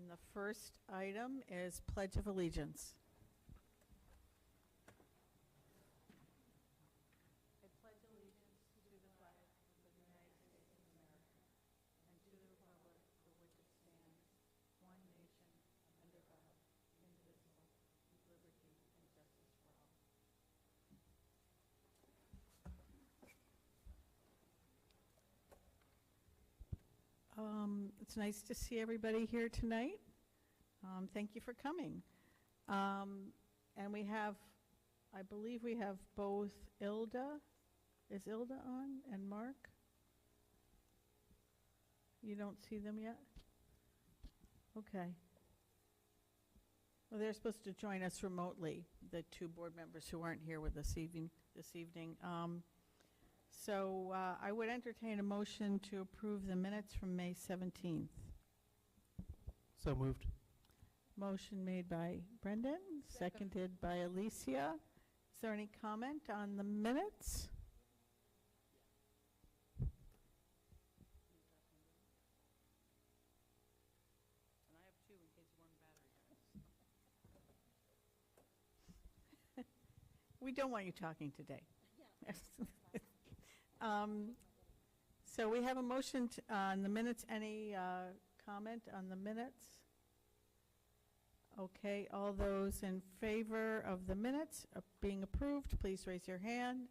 And the first item is Pledge of Allegiance. I pledge allegiance to the flag of the United States of America and to the republic for which it stands, one nation, under God, indivisible, with liberty and justice for all. It's nice to see everybody here tonight. Thank you for coming. And we have, I believe we have both Ilda. Is Ilda on? And Mark? You don't see them yet? Okay. Well, they're supposed to join us remotely, the two board members who aren't here with us this evening. So I would entertain a motion to approve the minutes from May 17th. So moved. Motion made by Brendan, seconded by Alicia. Is there any comment on the minutes? And I have two in case one battery dies. We don't want you talking today. So we have a motion on the minutes. Any comment on the minutes? Okay, all those in favor of the minutes being approved, please raise your hand.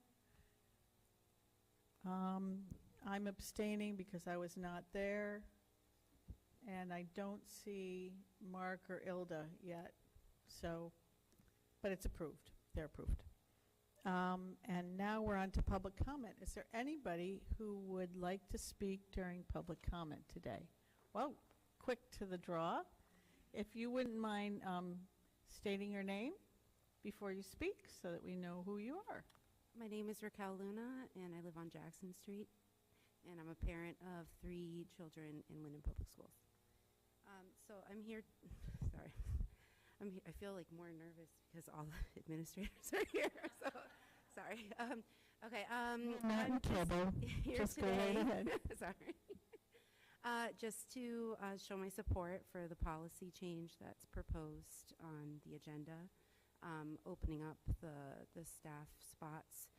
I'm abstaining because I was not there, and I don't see Mark or Ilda yet, so, but it's approved. They're approved. And now we're on to public comment. Is there anybody who would like to speak during public comment today? Well, quick to the draw. If you wouldn't mind stating your name before you speak so that we know who you are. My name is Raquel Luna, and I live on Jackson Street, and I'm a parent of 3 children in Windham Public Schools. So I'm here, sorry. I feel like more nervous because all the administrators are here. So, sorry. Okay. Not in trouble. Just go right ahead. Sorry. Just to show my support for the policy change that's proposed on the agenda, opening up the staff spots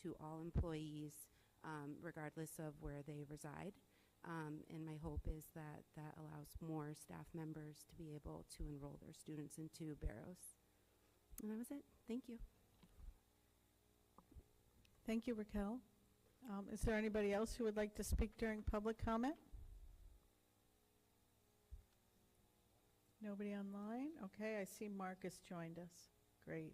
to all employees, regardless of where they reside. And my hope is that that allows more staff members to be able to enroll their students into Barrows. And that was it. Thank you. Thank you, Raquel. Is there anybody else who would like to speak during public comment? Nobody online? Okay, I see Marcus joined us. Great.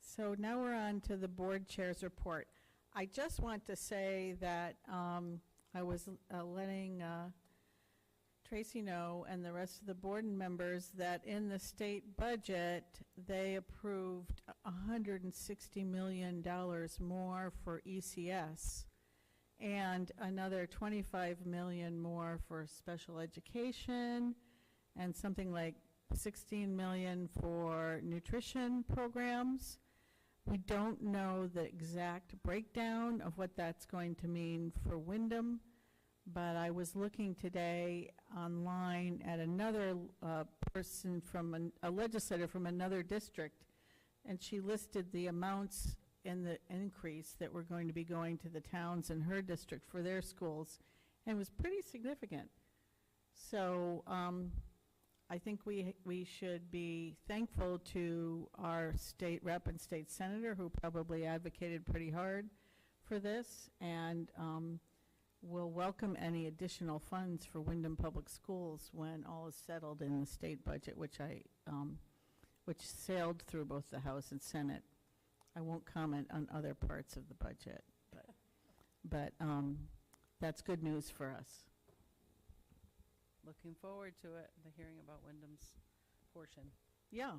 So now we're on to the board chair's report. I just want to say that I was letting Tracy know and the rest of the board members that in the state budget, they approved $160 million more for ECS and another $25 million more for special education and something like $16 million for nutrition programs. We don't know the exact breakdown of what that's going to mean for Windham, but I was looking today online at another person from a legislator from another district, and she listed the amounts in the increase that were going to be going to the towns in her district for their schools, and it was pretty significant. So I think we should be thankful to our state rep and state senator who probably advocated pretty hard for this, and we'll welcome any additional funds for Windham Public Schools when all is settled in the state budget, which sailed through both the House and Senate. I won't comment on other parts of the budget, but that's good news for us. Looking forward to it, the hearing about Wyndham's portion. Yeah,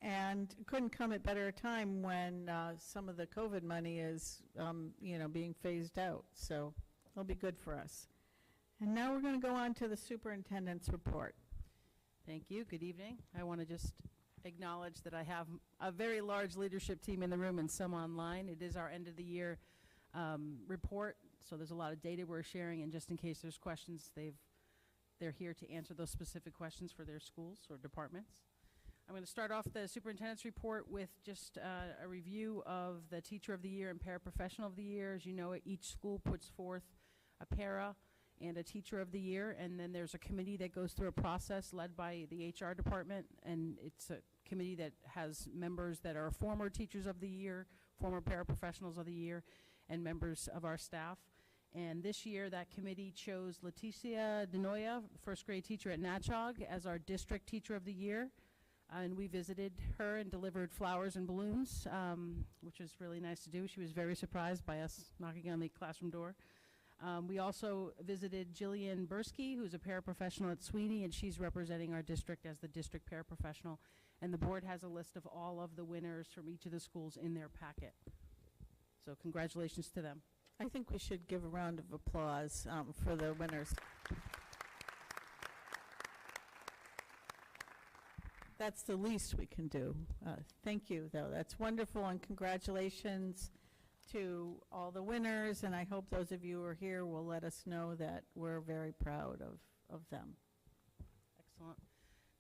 and couldn't come at better time when some of the COVID money is, being phased out. So it'll be good for us. And now we're going to go on to the superintendent's report. Thank you. Good evening. I want to just acknowledge that I have a very large leadership team in the room and some online. It is our end of the year report So there's a lot of data we're sharing, and just in case there's questions, they're here to answer those specific questions for their schools or departments. I'm going to start off the superintendent's report with just a review of the Teacher of the Year and Paraprofessional of the Year. As you know, each school puts forth a para and a Teacher of the Year, and then there's a committee that goes through a process led by the HR department, and it's a committee that has members that are former Teachers of the Year, former Paraprofessionals of the Year, and members of our staff. And this year, that committee chose Leticia Denoya, first grade teacher at Natchog, as our District Teacher of the Year. And we visited her and delivered flowers and balloons, which was really nice to do. She was very surprised by us knocking on the classroom door. We also visited Jillian Bursky, who's a paraprofessional at Sweeney, and she's representing our district as the district paraprofessional. And the board has a list of all of the winners from each of the schools in their packet. So congratulations to them. I think we should give a round of applause for the winners. That's the least we can do. Thank you, though. That's wonderful, and congratulations to all the winners, and I hope those of you who are here will let us know that we're very proud of them. Excellent.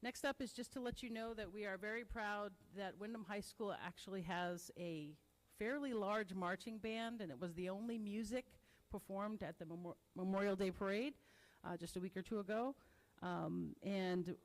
Next up is just to let you know that we are very proud that Windham High School actually has a fairly large marching band, and it was the only music performed at the Memorial Day Parade just a week or two ago. And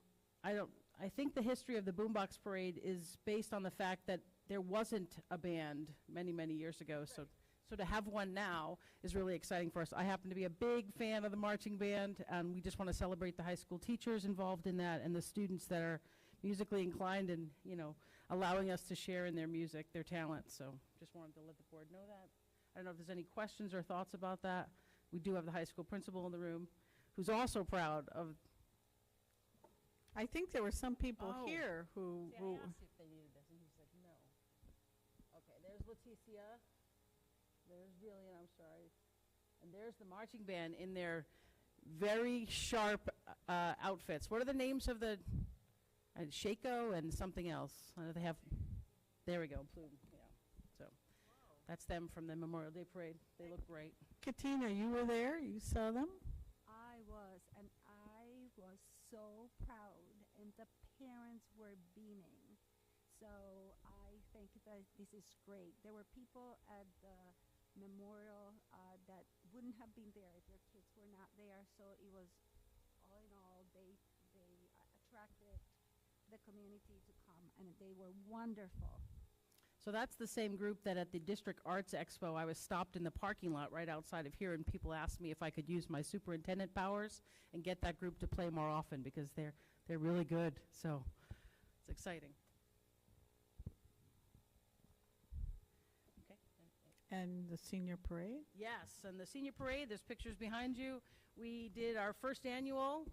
I think the history of the Boombox Parade is based on the fact that there wasn't a band many, many years ago. Right. So to have one now is really exciting for us. I happen to be a big fan of the marching band, and we just want to celebrate the high school teachers involved in that and the students that are musically inclined and, you know, allowing us to share in their music, their talent. So just wanted to let the board know that. I don't know if there's any questions or thoughts about that. We do have the high school principal in the room who's also proud of. I think there were some people here who. See, I asked if they needed this, and he said no. Okay, there's Leticia. There's Jillian, I'm sorry. And there's the marching band in their very sharp outfits. What are the names of the, Shako and something else? They have, there we go, Plume, yeah. So that's them from the Memorial Day Parade. They look great. Katina, you were there? You saw them? I was, and I was so proud, and the parents were beaming. So I think that this is great. There were people at the memorial that wouldn't have been there if their kids were not there. So it was, all in all, they attracted the community to come, and they were wonderful. So that's the same group that at the District Arts Expo, I was stopped in the parking lot right outside of here, and people asked me if I could use my superintendent powers and get that group to play more often because they're really good. So it's exciting. Okay. And the senior parade? Yes, and the senior parade, there's pictures behind you. We did our first annual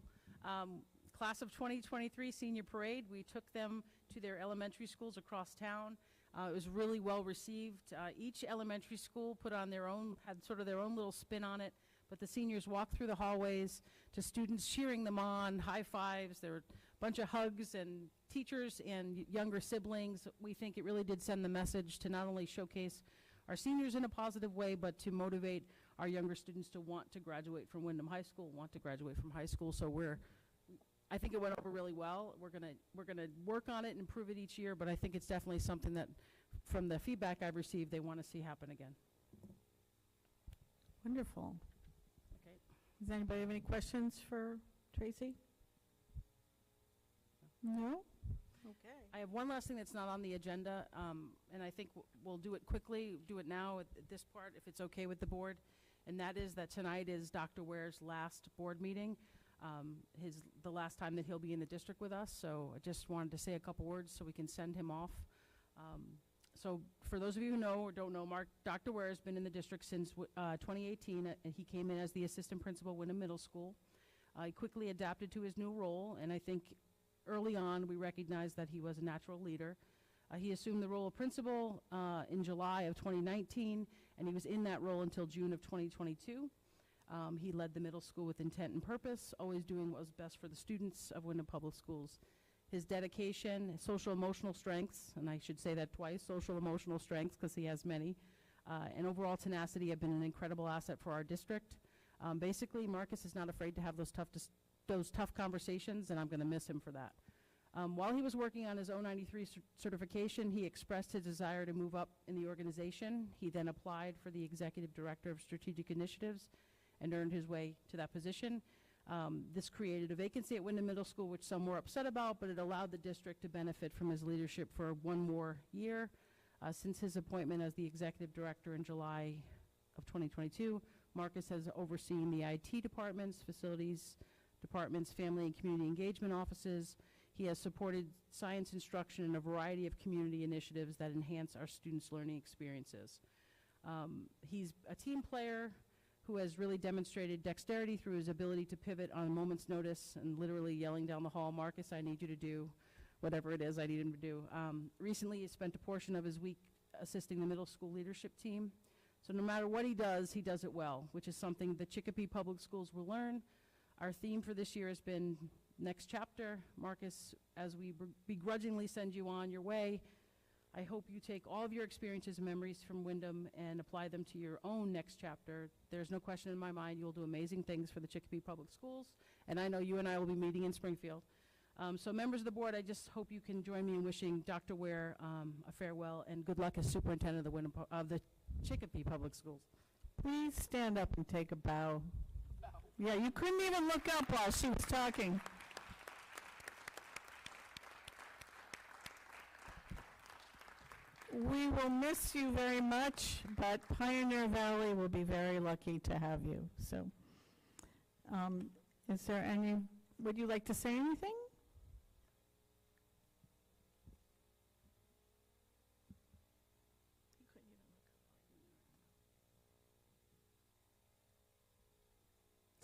class of 2023 senior parade. We took them to their elementary schools across town. It was really well received. Each elementary school put on their own, had sort of their own little spin on it, but the seniors walked through the hallways to students cheering them on, high fives. There were a bunch of hugs, and teachers and younger siblings. We think it really did send the message to not only showcase our seniors in a positive way, but to motivate our younger students to want to graduate from Windham High School, want to graduate from high school. So I think it went over really well. We're gonna work on it and improve it each year, but I think it's definitely something that, from the feedback I've received, they want to see happen again. Wonderful. Okay. Does anybody have any questions for Tracy? No? Okay. I have one last thing that's not on the agenda, and I think we'll do it quickly, do it now at this part, if it's okay with the board, and that is that tonight is Dr. Ware's last board meeting. The last time that he'll be in the district with us, so I just wanted to say a couple words so we can send him off. So for those of you who know or don't know, Dr. Ware has been in the district since 2018, and he came in as the assistant principal at Windham Middle School. He quickly adapted to his new role, and I think early on we recognized that he was a natural leader. He assumed the role of principal in July of 2019, and he was in that role until June of 2022. He led the middle school with intent and purpose, always doing what was best for the students of Windham Public Schools. His dedication, his social emotional strengths, and I should say that twice, social emotional strengths, because he has many, and overall tenacity have been an incredible asset for our district. Basically, Marcus is not afraid to have those tough conversations, and I'm going to miss him for that. While he was working on his 093 certification, he expressed his desire to move up in the organization. He then applied for the Executive Director of Strategic Initiatives and earned his way to that position. This created a vacancy at Windham Middle School, which some were upset about, but it allowed the district to benefit from his leadership for one more year. Since his appointment as the Executive Director in July of 2022, Marcus has overseen the IT departments, facilities departments, family and community engagement offices. He has supported science instruction in a variety of community initiatives that enhance our students' learning experiences. He's a team player who has really demonstrated dexterity through his ability to pivot on a moment's notice and literally yelling down the hall, "Marcus, I need you to do whatever it is I need him to do." Recently, he spent a portion of his week assisting the middle school leadership team. So no matter what he does it well, which is something the Chicopee Public Schools will learn. Our theme for this year has been next chapter. Marcus, as we begrudgingly send you on your way, I hope you take all of your experiences and memories from Windham and apply them to your own next chapter. There's no question in my mind you'll do amazing things for the Chicopee Public Schools, and I know you and I will be meeting in Springfield. So members of the board, I just hope you can join me in wishing Dr. Ware a farewell and good luck as superintendent of the Chicopee Public Schools. Please stand up and take a bow. Yeah, you couldn't even look up while she was talking. We will miss you very much, but Pioneer Valley will be very lucky to have you. So, is there any, would you like to say anything?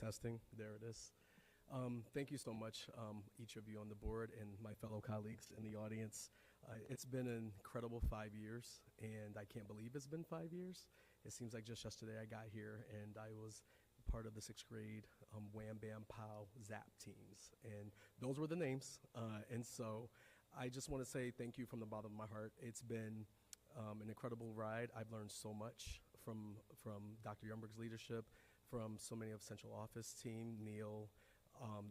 Testing, there it is. Thank you so much, each of you on the board and my fellow colleagues in the audience. It's been an incredible 5 years, and I can't believe it's been 5 years. It seems like just yesterday I got here, and I was part of the 6th grade Wham Bam Pow Zap teams, and those were the names. And so I just want to say thank you from the bottom of my heart. It's been an incredible ride. I've learned so much from Dr. Youngberg's leadership, from so many of Central Office team, Neil,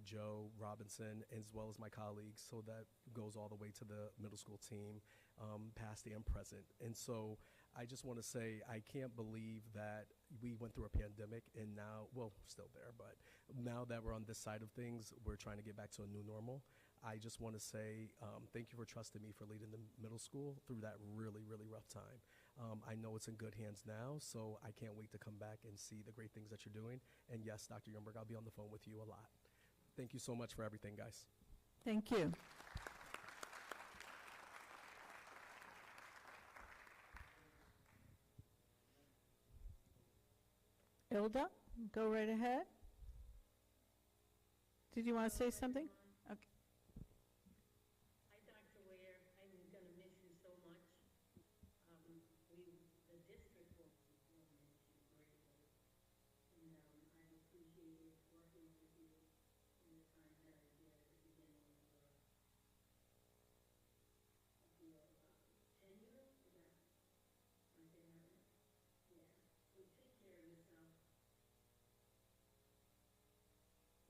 Joe, Robinson, as well as my colleagues. So that goes all the way to the middle school team, past and present. And so I just want to say I can't believe that we went through a pandemic and now, well, we're still there, but now that we're on this side of things, we're trying to get back to a new normal. I just want to say thank you for trusting me for leading the middle school through that really, really rough time. I know it's in good hands now, so I can't wait to come back and see the great things that you're doing. And yes, Dr. Youngberg, I'll be on the phone with you a lot. Thank you so much for everything, guys. Thank you. Ilda, go right ahead. Did you want to say something? Okay. Hi, Dr. Ware. I'm going to miss you so much. The district will miss you greatly. And I appreciated working with you in the time that I did at the beginning of your tenure. Is that, am I saying that right? Yeah. So take care of yourself.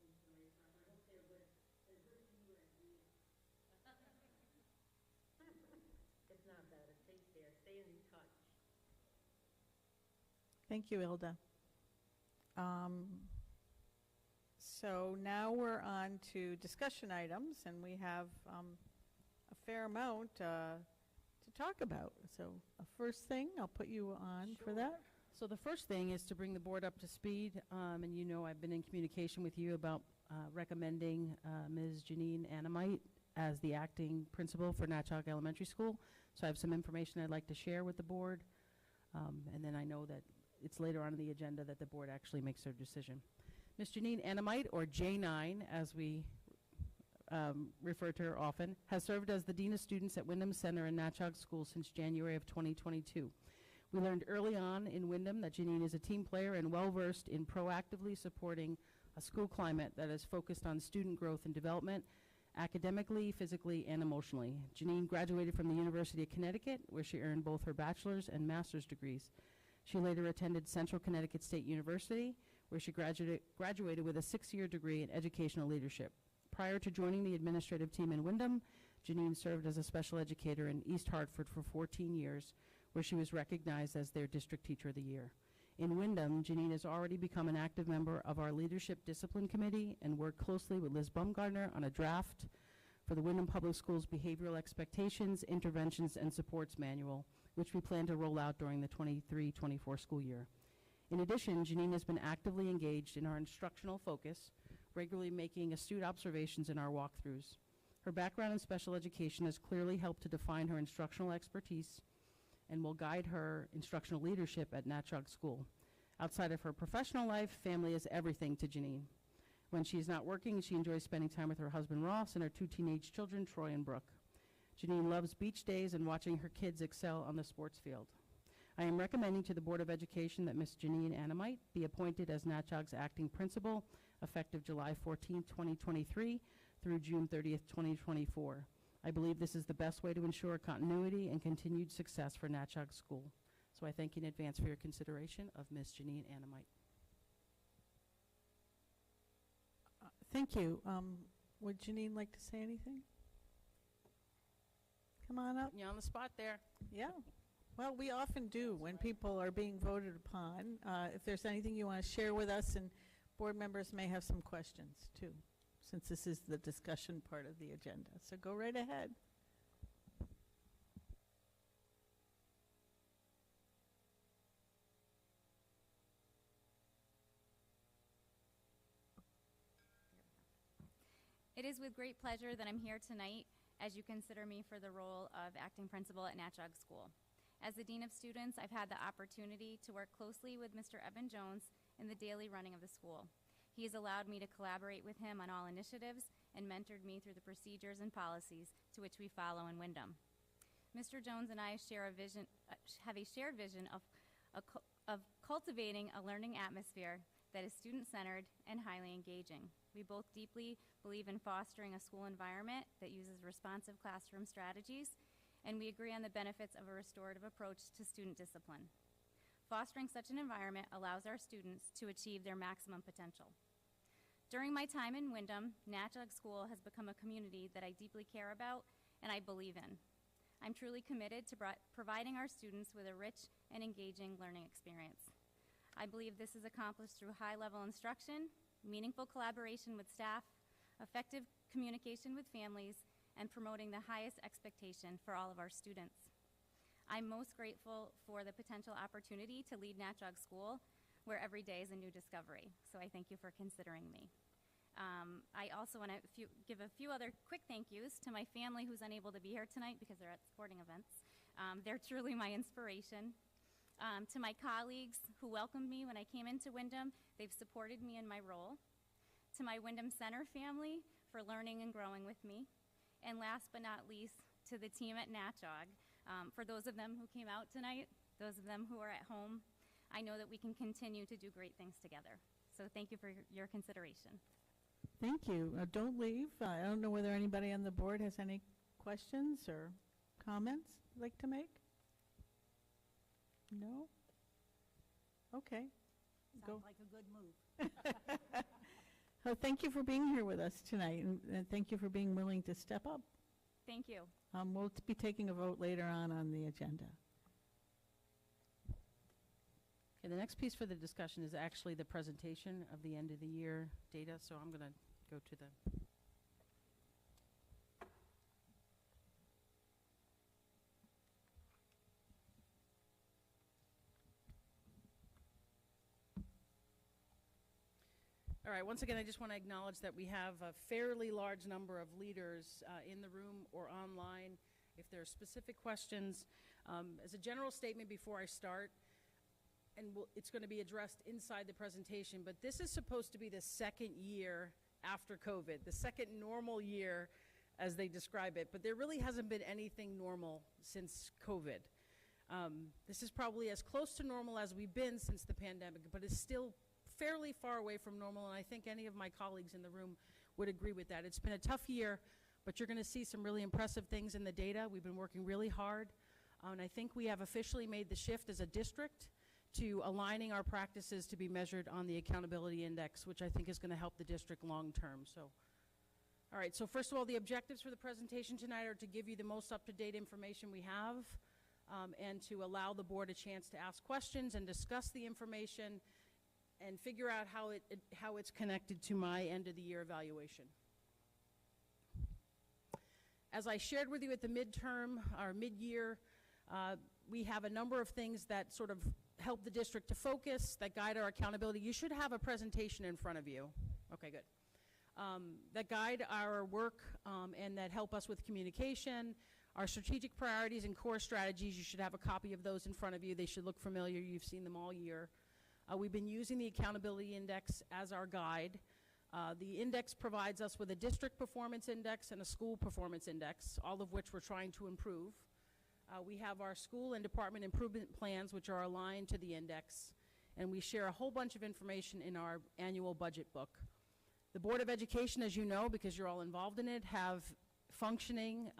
Enjoy yourself. I hope they're good. As good to you as we are. If not better, take care. Stay in touch. Thank you, Ilda. So now we're on to discussion items, and we have a fair amount to talk about. So first thing, I'll put you on for that. So the first thing is to bring the board up to speed, and you know I've been in communication with you about recommending Ms. Janine Anamite as the acting principal for Natchog Elementary School. So I have some information I'd like to share with the board, and then I know that it's later on in the agenda that the board actually makes their decision. Ms. Janine Anamite, or J9 as we refer to her often, has served as the Dean of Students at Windham Center and Natchog School since January of 2022. We learned early on in Windham that Janine is a team player and well-versed in proactively supporting a school climate that is focused on student growth and development, academically, physically, and emotionally. Janine graduated from the University of Connecticut, where she earned both her bachelor's and master's degrees. She later attended Central Connecticut State University, where she graduated with a 6-year degree in educational leadership. Prior to joining the administrative team in Windham, Janine served as a special educator in East Hartford for 14 years, where she was recognized as their District Teacher of the Year. In Windham, Janine has already become an active member of our Leadership Discipline Committee and worked closely with Liz Baumgartner on a draft for the Windham Public Schools Behavioral Expectations, Interventions, and Supports Manual, which we plan to roll out during the 23-24 school year. In addition, Janine has been actively engaged in our instructional focus, regularly making astute observations in our walkthroughs. Her background in special education has clearly helped to define her instructional expertise and will guide her instructional leadership at Natchog School. Outside of her professional life, family is everything to Janine. When she is not working, she enjoys spending time with her husband Ross and her 2 teenage children, Troy and Brooke. Janine loves beach days and watching her kids excel on the sports field. I am recommending to the Board of Education that Ms. Janine Annamite be appointed as Natchog's acting principal effective July 14, 2023 through June 30th, 2024. I believe this is the best way to ensure continuity and continued success for Natchog School. So I thank you in advance for your consideration of Ms. Janine Annamite. Thank you. Would Janine like to say anything? Come on up. You're on the spot there. Yeah. Well, we often do when people are being voted upon. If there's anything you want to share with us, and board members may have some questions too, since this is the discussion part of the agenda. So go right ahead. It is with great pleasure that I'm here tonight as you consider me for the role of acting principal at Natchog School. As the Dean of Students, I've had the opportunity to work closely with Mr. Evan Jones in the daily running of the school. He has allowed me to collaborate with him on all initiatives and mentored me through the procedures and policies to which we follow in Windham. Mr. Jones and I share a vision, have a shared vision of cultivating a learning atmosphere that is student-centered and highly engaging. We both deeply believe in fostering a school environment that uses responsive classroom strategies, and we agree on the benefits of a restorative approach to student discipline. Fostering such an environment allows our students to achieve their maximum potential. During my time in Windham, Natchog School has become a community that I deeply care about and I believe in. I'm truly committed to providing our students with a rich and engaging learning experience. I believe this is accomplished through high-level instruction, meaningful collaboration with staff, effective communication with families, and promoting the highest expectation for all of our students. I'm most grateful for the potential opportunity to lead Natchog School, where every day is a new discovery. So I thank you for considering me. I also want to give a few other quick thank yous to my family who's unable to be here tonight because they're at sporting events. They're truly my inspiration. To my colleagues who welcomed me when I came into Windham, they've supported me in my role. To my Windham Center family for learning and growing with me. And last but not least, to the team at Natchog. For those of them who came out tonight, those of them who are at home, I know that we can continue to do great things together. So thank you for your consideration. Thank you. Don't leave. I don't know whether anybody on the board has any questions or comments they'd like to make. No? Okay. Sounds like a good move. Oh, thank you for being here with us tonight, and thank you for being willing to step up. Thank you. We'll be taking a vote later on the agenda. Okay, the next piece for the discussion is actually the presentation of the end of the year data, so I'm going to go to the All right, once again, I just want to acknowledge that we have a fairly large number of leaders in the room or online. If there are specific questions, as a general statement before I start, and it's going to be addressed inside the presentation, but this is supposed to be the second year after COVID, the second normal year as they describe it, but there really hasn't been anything normal since COVID. This is probably as close to normal as we've been since the pandemic, but it's still fairly far away from normal, and I think any of my colleagues in the room would agree with that. It's been a tough year, but you're going to see some really impressive things in the data. We've been working really hard, and I think we have officially made the shift as a district to aligning our practices to be measured on the accountability index, which I think is going to help the district long term. So, all right, so first of all, the objectives for the presentation tonight are to give you the most up-to-date information we have, and to allow the board a chance to ask questions and discuss the information and figure out how it's connected to my end of the year evaluation. As I shared with you at the midterm or mid-year, we have a number of things that sort of help the district to focus, that guide our accountability. You should have a presentation in front of you. Okay, good. That guide our work and that help us with communication. Our strategic priorities and core strategies, you should have a copy of those in front of you. They should look familiar. You've seen them all year. We've been using the Accountability Index as our guide. The index provides us with a district performance index and a school performance index, all of which we're trying to improve. We have our school and department improvement plans, which are aligned to the index, and we share a whole bunch of information in our annual budget book. The Board of Education, as you know, because you're all involved in it, have functioning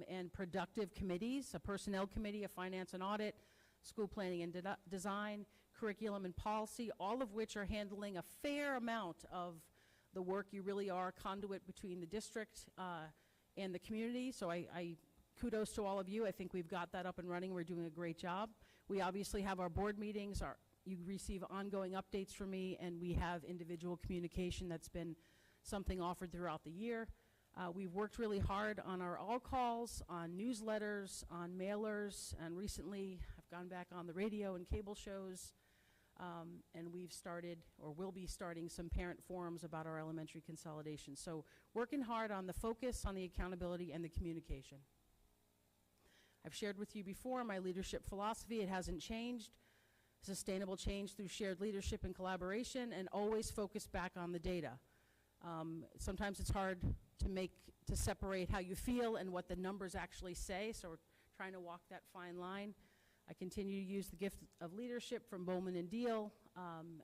and productive committees, a personnel committee, a finance and audit, school planning and design, curriculum and policy, all of which are handling a fair amount of the work. You really are a conduit between the district and the community, so I kudos to all of you. I think we've got that up and running. We're doing a great job. We obviously have our board meetings. You receive ongoing updates from me, and we have individual communication that's been something offered throughout the year. We've worked really hard on our all calls, on newsletters, on mailers, and recently I've gone back on the radio and cable shows, and we've started, or will be starting, some parent forums about our elementary consolidation. So working hard on the focus, on the accountability, and the communication. I've shared with you before my leadership philosophy. It hasn't changed. Sustainable change through shared leadership and collaboration, and always focus back on the data. Sometimes it's hard to separate how you feel and what the numbers actually say, so we're trying to walk that fine line. I continue to use the gift of leadership from Bowman and Deal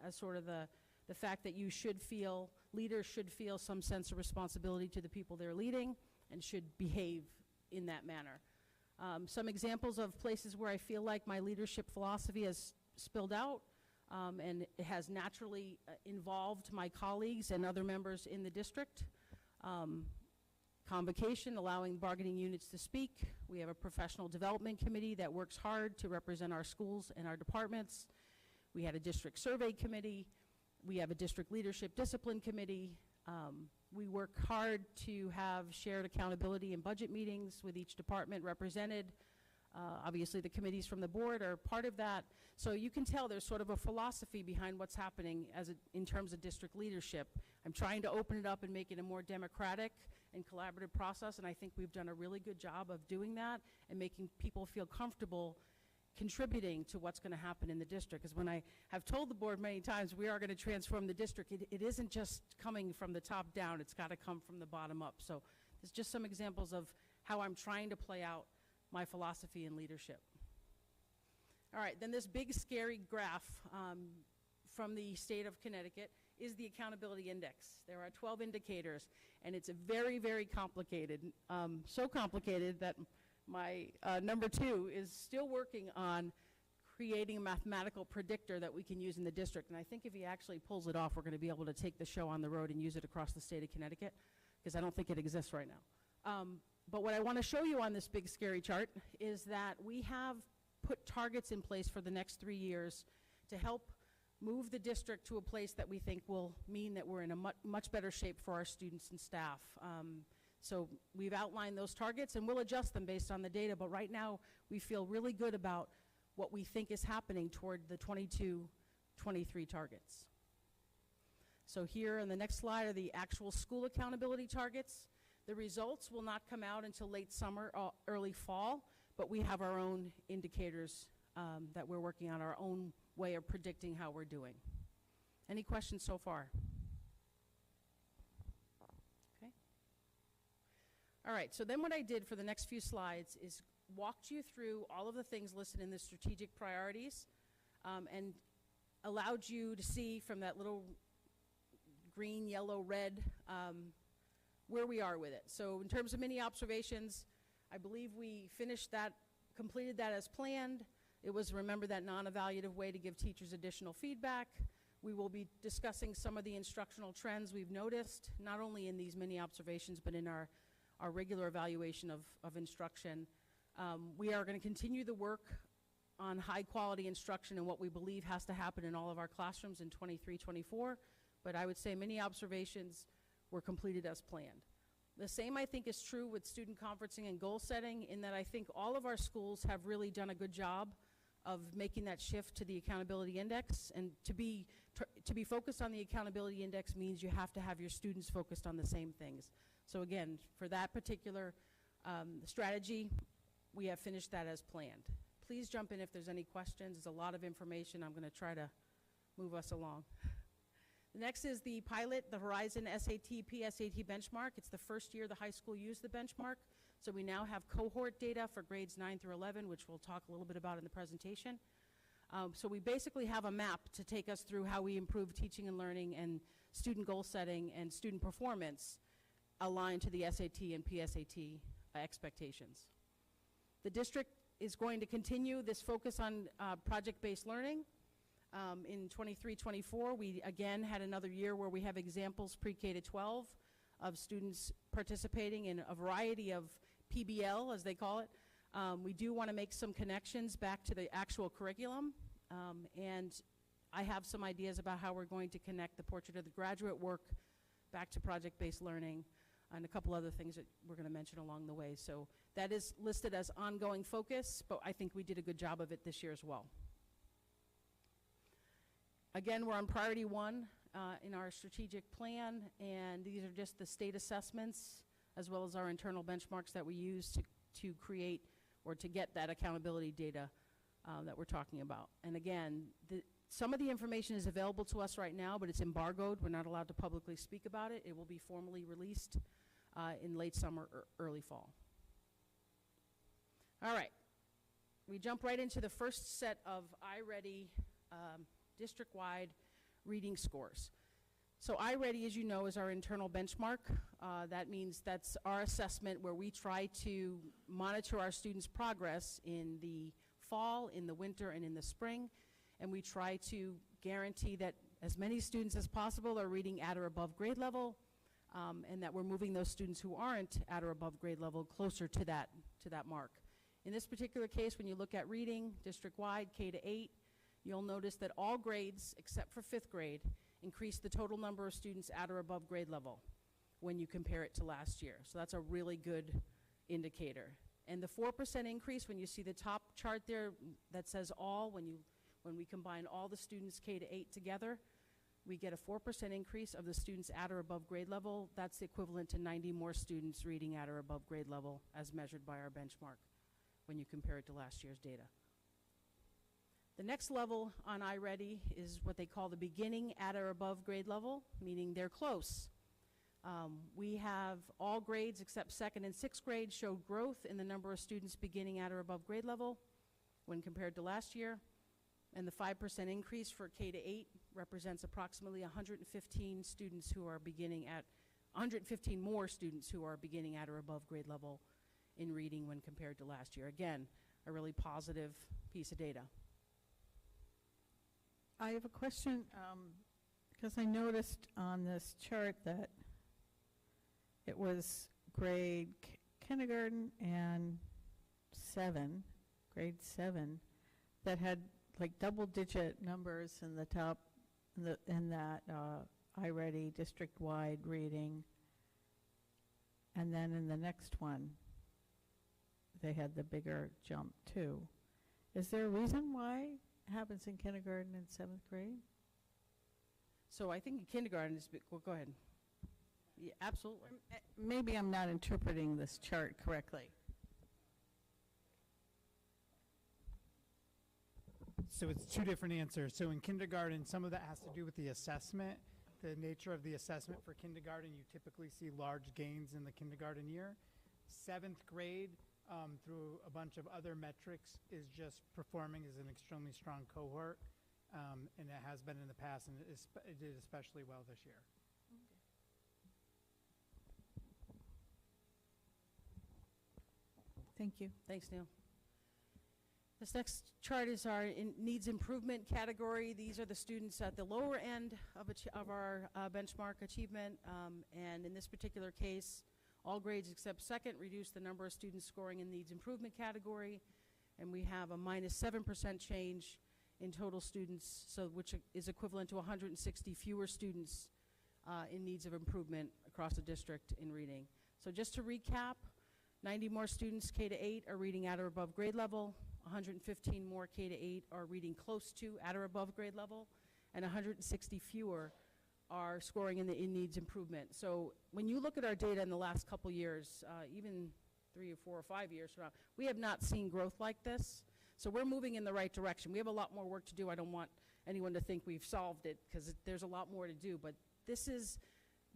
as sort of the fact that leaders should feel some sense of responsibility to the people they're leading and should behave in that manner. Some examples of places where I feel like my leadership philosophy has spilled out and it has naturally involved my colleagues and other members in the district. Convocation, allowing bargaining units to speak. We have a professional development committee that works hard to represent our schools and our departments. We had a district survey committee. We have a district leadership discipline committee. We work hard to have shared accountability and budget meetings with each department represented. Obviously, the committees from the board are part of that. So you can tell there's sort of a philosophy behind what's happening in terms of district leadership. I'm trying to open it up and make it a more democratic and collaborative process, and I think we've done a really good job of doing that and making people feel comfortable contributing to what's going to happen in the district. Because when I have told the board many times we are going to transform the district, it isn't just coming from the top down, it's got to come from the bottom up. So there's just some examples of how I'm trying to play out my philosophy in leadership. All right, then this big scary graph from the state of Connecticut is the accountability index. There are 12 indicators, and it's very, very complicated. So complicated that my number 2 is still working on creating a mathematical predictor that we can use in the district. And I think if he actually pulls it off, we're going to be able to take the show on the road and use it across the state of Connecticut, because I don't think it exists right now. But what I want to show you on this big scary chart is that we have put targets in place for the next 3 years to help move the district to a place that we think will mean that we're in a much better shape for our students and staff. So we've outlined those targets, and we'll adjust them based on the data, but right now we feel really good about what we think is happening toward the 22-23 targets. So here on the next slide are the actual school accountability targets. The results will not come out until late summer or early fall, but we have our own indicators that we're working on, our own way of predicting how we're doing. Any questions so far? Okay. All right, so then what I did for the next few slides is walked you through all of the things listed in the strategic priorities and allowed you to see from that little green, yellow, red where we are with it. So in terms of mini observations, I believe we finished that, completed that as planned. It was, remember, that non-evaluative way to give teachers additional feedback. We will be discussing some of the instructional trends we've noticed, not only in these mini observations, but in our regular evaluation of instruction. We are going to continue the work on high-quality instruction and what we believe has to happen in all of our classrooms in 23-24, but I would say many observations were completed as planned. The same, I think, is true with student conferencing and goal setting, in that I think all of our schools have really done a good job of making that shift to the accountability index. And to be focused on the accountability index means you have to have your students focused on the same things. So again, for that particular strategy, we have finished that as planned. Please jump in if there's any questions. There's a lot of information. I'm going to try to move us along. The next is the pilot, the Horizon SAT PSAT benchmark. It's the first year the high school used the benchmark. So we now have cohort data for grades 9 through 11, which we'll talk a little bit about in the presentation. So we basically have a map to take us through how we improve teaching and learning and student goal setting and student performance aligned to the SAT and PSAT expectations. The district is going to continue this focus on project-based learning. In 23-24, we again had another year where we have examples pre-K to 12 of students participating in a variety of PBL, as they call it. We do want to make some connections back to the actual curriculum, and I have some ideas about how we're going to connect the Portrait of the Graduate work back to project-based learning and a couple other things that we're going to mention along the way. So that is listed as ongoing focus, but I think we did a good job of it this year as well. Again, we're on priority 1 in our strategic plan, and these are just the state assessments as well as our internal benchmarks that we use to create or to get that accountability data that we're talking about. And again, some of the information is available to us right now, but it's embargoed. We're not allowed to publicly speak about it. It will be formally released in late summer or early fall. All right. We jump right into the first set of iReady district-wide reading scores. So iReady, as you know, is our internal benchmark. That means that's our assessment where we try to monitor our students' progress in the fall, in the winter, and in the spring. And we try to guarantee that as many students as possible are reading at or above grade level, and that we're moving those students who aren't at or above grade level closer to that mark. In this particular case, when you look at reading district-wide, K to 8, you'll notice that all grades, except for 5th grade, increase the total number of students at or above grade level when you compare it to last year. So that's a really good indicator. And the 4% increase, when you see the top chart there that says all, when we combine all the students K to 8 together, we get a 4% increase of the students at or above grade level. That's equivalent to 90 more students reading at or above grade level as measured by our benchmark when you compare it to last year's data. The next level on iReady is what they call the beginning at or above grade level, meaning they're close. We have all grades except 2nd and 6th grade showed growth in the number of students beginning at or above grade level when compared to last year. And the 5% increase for K to 8 represents approximately 115 students who are beginning at, 115 more students who are beginning at or above grade level in reading when compared to last year. Again, a really positive piece of data. I have a question, because I noticed on this chart that it was grade kindergarten and grade 7, that had like double-digit numbers in the top, in that iReady district-wide reading, and then in the next one, they had the bigger jump too. Is there a reason why it happens in kindergarten and 7th grade? So I think in kindergarten is, well, go ahead. Yeah, absolutely. Maybe I'm not interpreting this chart correctly. So it's two different answers. So in kindergarten, some of that has to do with the assessment. The nature of the assessment for kindergarten, you typically see large gains in the kindergarten year. 7th grade, through a bunch of other metrics, is just performing as an extremely strong cohort, and it has been in the past, and it did especially well this year. Thank you. Thanks, Neil. This next chart is our needs improvement category. These are the students at the lower end of our benchmark achievement. And in this particular case, all grades except second reduce the number of students scoring in needs improvement category. And we have a -7% change in total students, so which is equivalent to 160 fewer students in needs of improvement across the district in reading. So just to recap, 90 more students K to 8 are reading at or above grade level, 115 more K to 8 are reading close to at or above grade level, and 160 fewer are scoring in the in needs improvement. So when you look at our data in the last couple years, even 3 or 4 or 5 years from now, we have not seen growth like this. So we're moving in the right direction. We have a lot more work to do. I don't want anyone to think we've solved it, because there's a lot more to do. But this is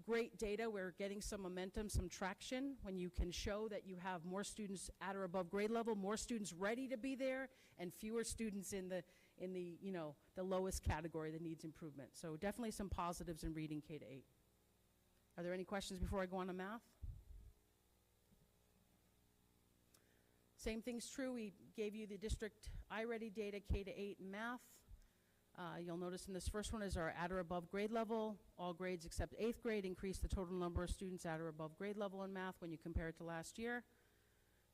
great data. We're getting some momentum, some traction when you can show that you have more students at or above grade level, more students ready to be there, and fewer students in the the lowest category that needs improvement. So definitely some positives in reading K to 8. Are there any questions before I go on to math? Same thing's true. We gave you the district iReady data K to 8 in math. You'll notice in this first one is our at or above grade level. All grades except 8th grade increase the total number of students at or above grade level in math when you compare it to last year.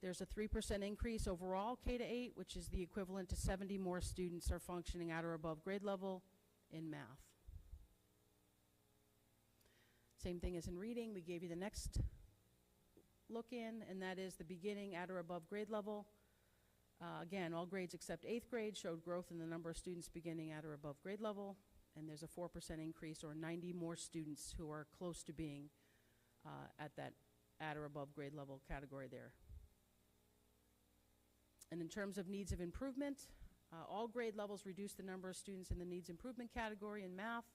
There's a 3% increase overall K to 8, which is the equivalent to 70 more students are functioning at or above grade level in math. Same thing as in reading. We gave you the next look in, and that is the beginning at or above grade level. Again, all grades except 8th grade showed growth in the number of students beginning at or above grade level, and there's a 4% increase, or 90 more students who are close to being at that at or above grade level category there. And in terms of needs of improvement, all grade levels reduced the number of students in the needs improvement category in math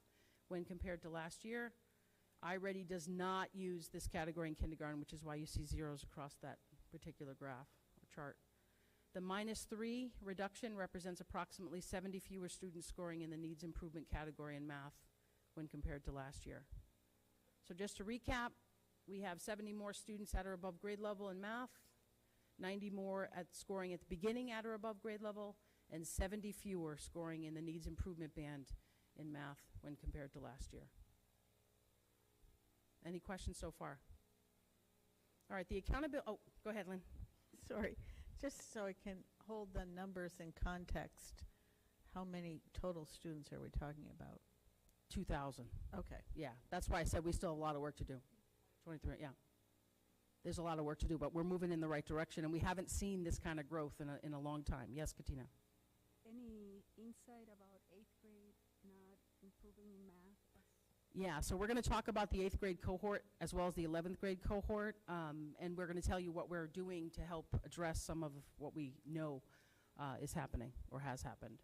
when compared to last year. iReady does not use this category in kindergarten, which is why you see zeros across that particular graph or chart. The -3 reduction represents approximately 70 fewer students scoring in the needs improvement category in math when compared to last year. So just to recap, we have 70 more students at or above grade level in math, 90 more at scoring at the beginning at or above grade level, and 70 fewer scoring in the needs improvement band in math when compared to last year. Any questions so far? All right, the accountability, oh, go ahead, Lynn. Sorry, just so I can hold the numbers in context, how many total students are we talking about? 2,000. Okay. Yeah, that's why I said we still have a lot of work to do. 23, yeah. There's a lot of work to do, but we're moving in the right direction, and we haven't seen this kind of growth in a long time. Yes, Katina? Any insight about 8th grade not improving in math? Yeah, so we're going to talk about the 8th grade cohort as well as the 11th grade cohort, and we're going to tell you what we're doing to help address some of what we know is happening or has happened.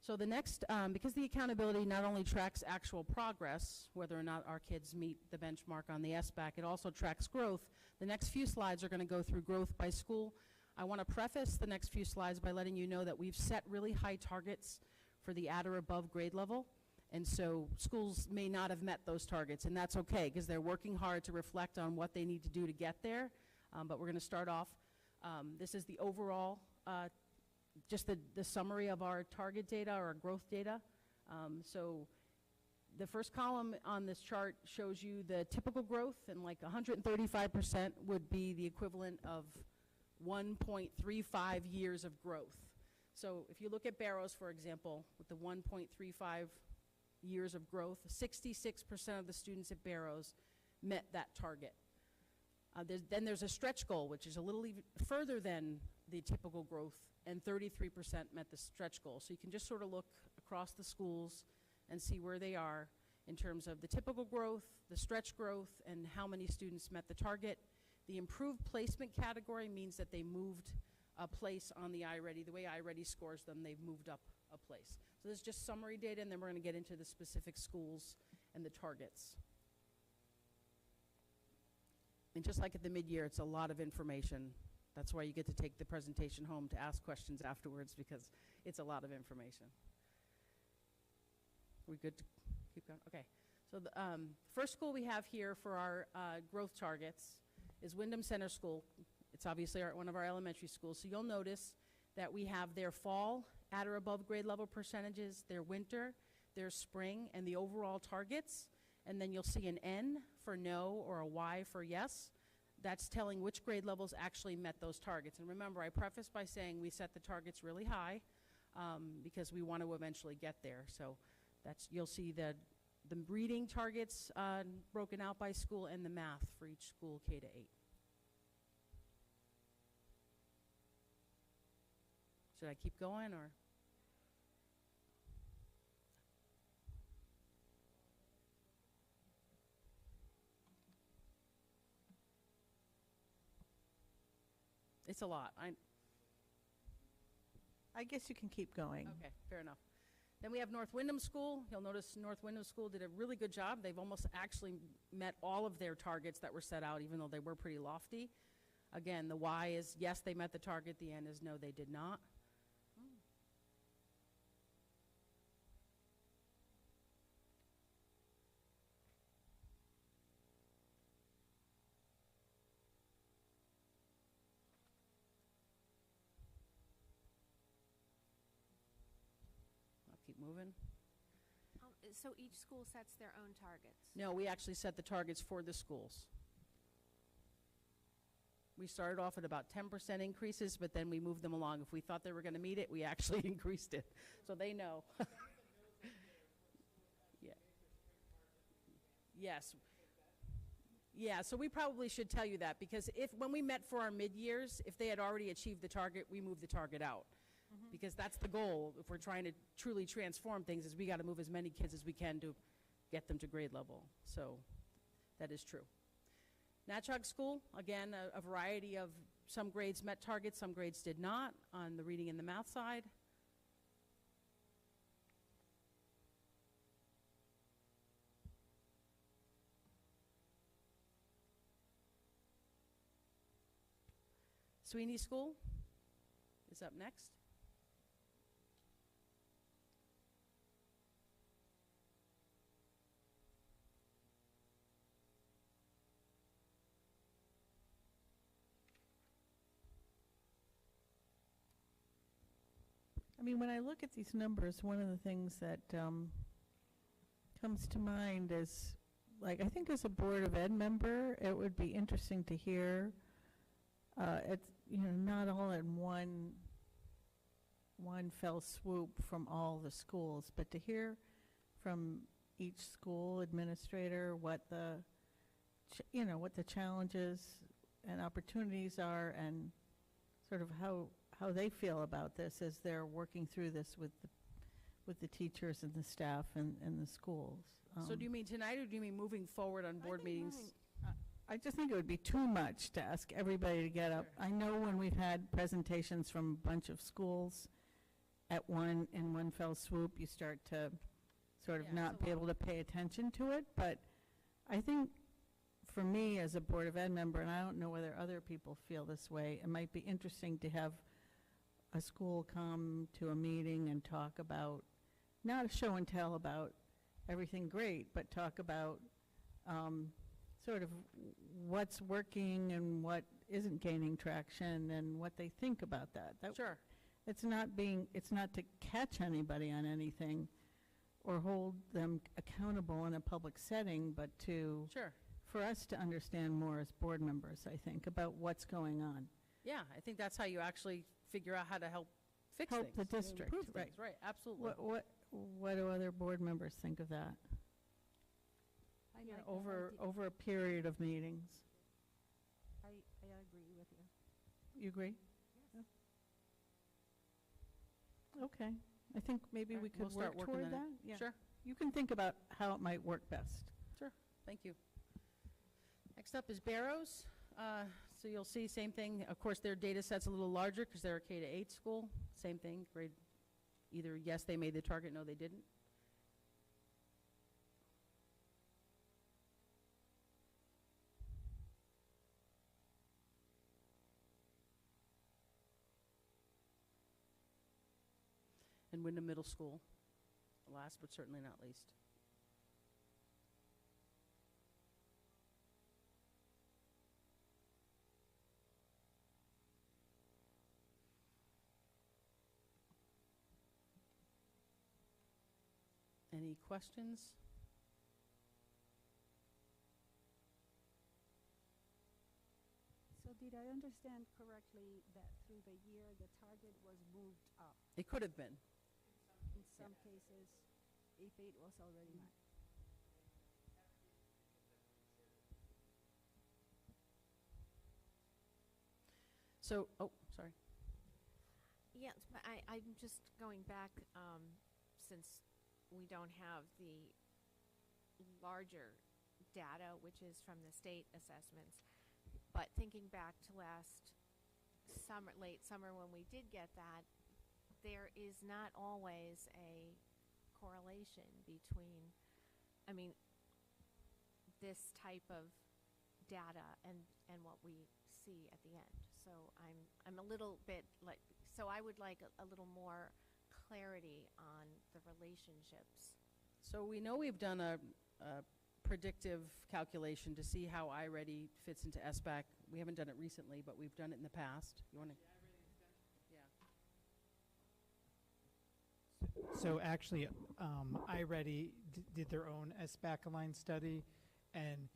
So the next, because the accountability not only tracks actual progress, whether or not our kids meet the benchmark on the SBAC, it also tracks growth. The next few slides are going to go through growth by school. I want to preface the next few slides by letting you know that we've set really high targets for the at or above grade level. And so schools may not have met those targets, and that's okay, because they're working hard to reflect on what they need to do to get there. But we're going to start off. This is the overall, just the summary of our target data or our growth data. So the first column on this chart shows you the typical growth, and like 135% would be the equivalent of 1.35 years of growth. So if you look at Barrows, for example, with the 1.35 years of growth, 66% of the students at Barrows met that target. Then there's a stretch goal, which is a little even further than the typical growth, and 33% met the stretch goal. So you can just sort of look across the schools and see where they are in terms of the typical growth, the stretch growth, and how many students met the target. The improved placement category means that they moved a place on the iReady. The way iReady scores them, they've moved up a place. So this is just summary data, and then we're going to get into the specific schools and the targets. And just like at the mid-year, it's a lot of information. That's why you get to take the presentation home to ask questions afterwards, because it's a lot of information. We good to keep going? Okay. So the first school we have here for our growth targets is Windham Center School. It's obviously one of our elementary schools. So you'll notice that we have their fall at or above grade level percentages, their winter, their spring, and the overall targets. And then you'll see an N for no or a Y for yes. That's telling which grade levels actually met those targets. And remember, I prefaced by saying we set the targets really high because we want to eventually get there. So that's, you'll see the reading targets broken out by school and the math for each school K to 8. Should I keep going or? It's a lot. I guess you can keep going. Okay, fair enough. Then we have North Windham School. You'll notice North Windham School did a really good job. They've almost actually met all of their targets that were set out, even though they were pretty lofty. Again, the Y is yes, they met the target. The N is no, they did not. I'll keep moving. So each school sets their own targets? No, we actually set the targets for the schools. We started off at about 10% increases, but then we moved them along. If we thought they were going to meet it, we actually increased it. So they know. Yeah. Yes. Yeah, so we probably should tell you that, because when we met for our mid-years, if they had already achieved the target, we moved the target out. Because that's the goal, if we're trying to truly transform things, is we got to move as many kids as we can to get them to grade level. So that is true. Natchog School, again, a variety of some grades met targets, some grades did not on the reading and the math side. Sweeney School is up next. I mean, when I look at these numbers, one of the things that comes to mind is, like, I think as a Board of Ed member, it would be interesting to hear, it's, not all in one fell swoop from all the schools, but to hear from each school administrator what the, what the challenges and opportunities are, and sort of how they feel about this as they're working through this with the teachers and the staff and the schools. So do you mean tonight, or do you mean moving forward on board meetings? I just think it would be too much to ask everybody to get up. Sure. I know when we've had presentations from a bunch of schools in one fell swoop, you start to sort of Yeah, not it's a be able to pay attention to it. But I think for me as a Board of Ed member, and I don't know whether other people feel this way, it might be interesting to have a school come to a meeting and talk about, not a show and tell about everything great, but talk about sort of what's working and what isn't gaining traction and what they think about that. Sure. It's not to catch anybody on anything or hold them accountable in a public setting, but Sure. for us to understand more as board members, I think, about what's going on. Yeah, I think that's how you actually figure out how to help fix Help things. the and district, improve right. things. Right, absolutely. What do other board members think of that? I like that Over idea. a period of meetings? I agree with you. You agree? Okay. I think maybe All we right, could we'll start work working toward on it. that. Yeah. Sure. You can think about how it might work best. Sure, thank you. Next up is Barrows. So you'll see, same thing. Of course, their data set's a little larger because they're a K to 8 school. Same thing, grade, either yes, they made the target, no, they didn't. And Windham Middle School, last but certainly not least. Any questions? So did I understand correctly that through the year, the target was moved up? It could have been. In some cases, if it was already met? So, oh, sorry. Yes, but I'm just going back, since we don't have the larger data, which is from the state assessments, but thinking back to last summer, late summer, when we did get that, there is not always a correlation between, I mean, this type of data and what we see at the end. So I'm a little bit like, so I would like a little more clarity on the relationships. So we know we've done a predictive calculation to see how iReady fits into SBAC. We haven't done it recently, but we've done it in the past. You want to? Yeah. So actually, iReady did their own SBAC aligned study, and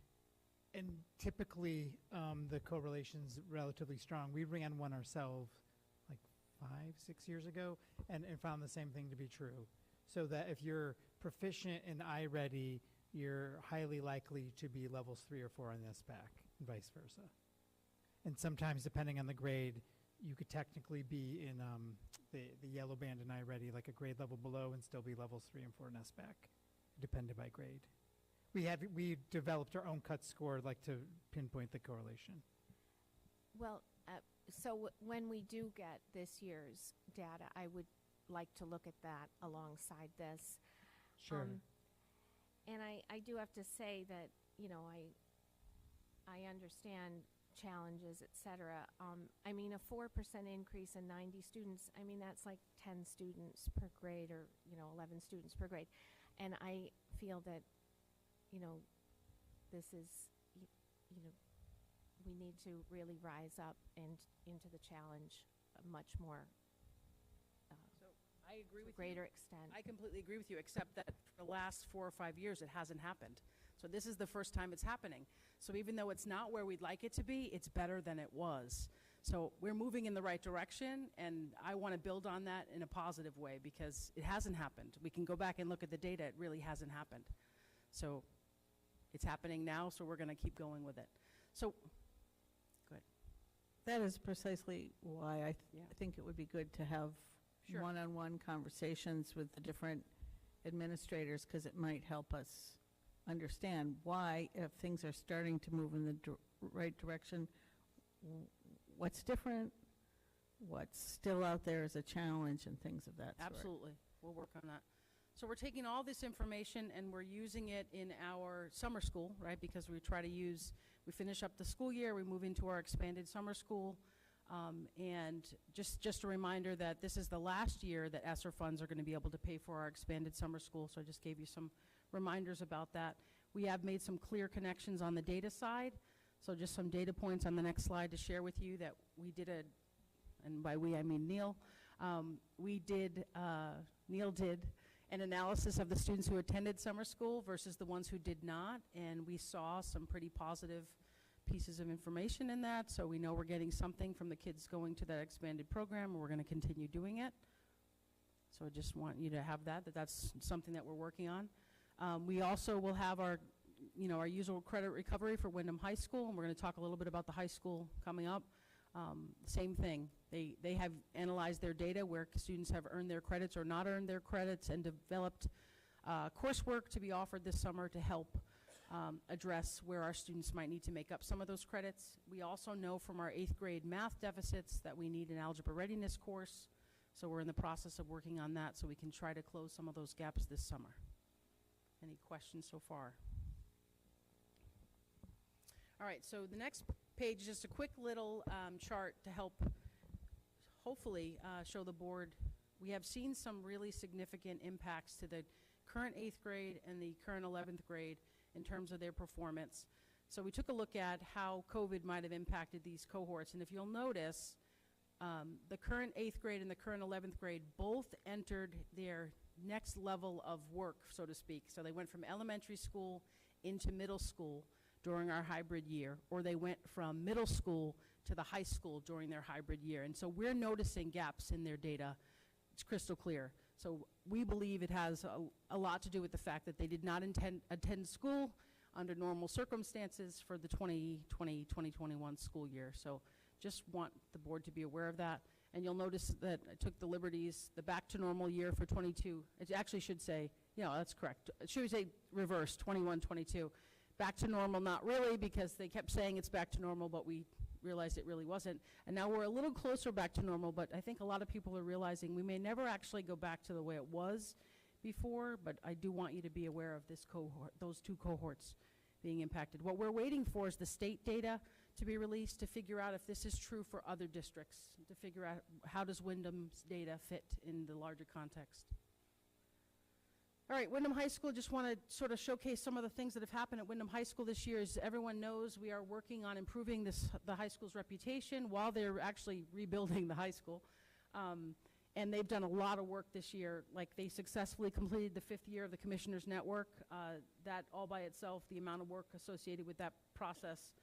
typically the correlation's relatively strong. We ran one ourselves like 5-6 years ago, and found the same thing to be true. So that if you're proficient in iReady, you're highly likely to be levels 3 or 4 on the SBAC, and vice versa. And sometimes, depending on the grade, you could technically be in the yellow band in iReady, like a grade level below, and still be levels 3 and 4 in SBAC, depending by grade. We developed our own cut score, like to pinpoint the correlation. Well, so when we do get this year's data, I would like to look at that alongside this. Sure. And I do have to say that, you know, I understand challenges, et cetera. I mean, a 4% increase in 90 students, I mean, that's like 10 students per grade, or, you know, 11 students per grade. And I feel that, you know, this is, you know, we need to really rise up and into the challenge much more. So I agree to with a greater you. extent. I completely agree with you, except that for the last 4 or 5 years, it hasn't happened. So this is the first time it's happening. So even though it's not where we'd like it to be, it's better than it was. So we're moving in the right direction, and I want to build on that in a positive way, because it hasn't happened. We can go back and look at the data. It really hasn't happened. So it's happening now, so we're going to keep going with it. So, good. That is precisely why I Yeah. think it would be good to have Sure. one-on-one conversations with the different administrators, because it might help us understand why, if things are starting to move in the right direction, what's different, what's still out there as a challenge, and things of that sort. Absolutely. We'll work on that. So we're taking all this information and we're using it in our summer school, right? Because we finish up the school year, we move into our expanded summer school. And just a reminder that this is the last year that ESSER funds are going to be able to pay for our expanded summer school. So I just gave you some reminders about that. We have made some clear connections on the data side. So just some data points on the next slide to share with you that we did and by we I mean Neil, Neil did an analysis of the students who attended summer school versus the ones who did not, and we saw some pretty positive pieces of information in that, so we know we're getting something from the kids going to that expanded program, and we're going to continue doing it. So I just want you to have that's something that we're working on. We also will have our usual credit recovery for Windham High School, and we're going to talk a little bit about the high school coming up. Same thing. They have analyzed their data where students have earned their credits or not earned their credits, and developed coursework to be offered this summer to help address where our students might need to make up some of those credits. We also know from our 8th grade math deficits that we need an algebra readiness course, so we're in the process of working on that so we can try to close some of those gaps this summer. Any questions so far? All right, so the next page is just a quick little chart to help hopefully show the board. We have seen some really significant impacts to the current 8th grade and the current 11th grade in terms of their performance. So we took a look at how COVID might have impacted these cohorts, and if you'll notice, the current 8th grade and the current 11th grade both entered their next level of work, so to speak. So they went from elementary school into middle school during our hybrid year, or they went from middle school to the high school during their hybrid year. And so we're noticing gaps in their data. It's crystal clear. So we believe it has a lot to do with the fact that they did not attend school under normal circumstances for the 2020-2021 school year. So just want the board to be aware of that. And you'll notice that I took the liberties, the back to normal year for 22. It actually should say, that's correct. It should say reverse, 21-22. Back to normal, not really, because they kept saying it's back to normal, but we realized it really wasn't. And now we're a little closer back to normal, but I think a lot of people are realizing we may never actually go back to the way it was before, but I do want you to be aware of this cohort, those two cohorts being impacted. What we're waiting for is the state data to be released to figure out if this is true for other districts, to figure out how does Windham's data fit in the larger context. All right, Windham High School, just want to sort of showcase some of the things that have happened at Windham High School this year. As everyone knows, we are working on improving the high school's reputation while they're actually rebuilding the high school. And they've done a lot of work this year. Like, they successfully completed the 5th year of the Commissioners Network. That all by itself, the amount of work associated with that process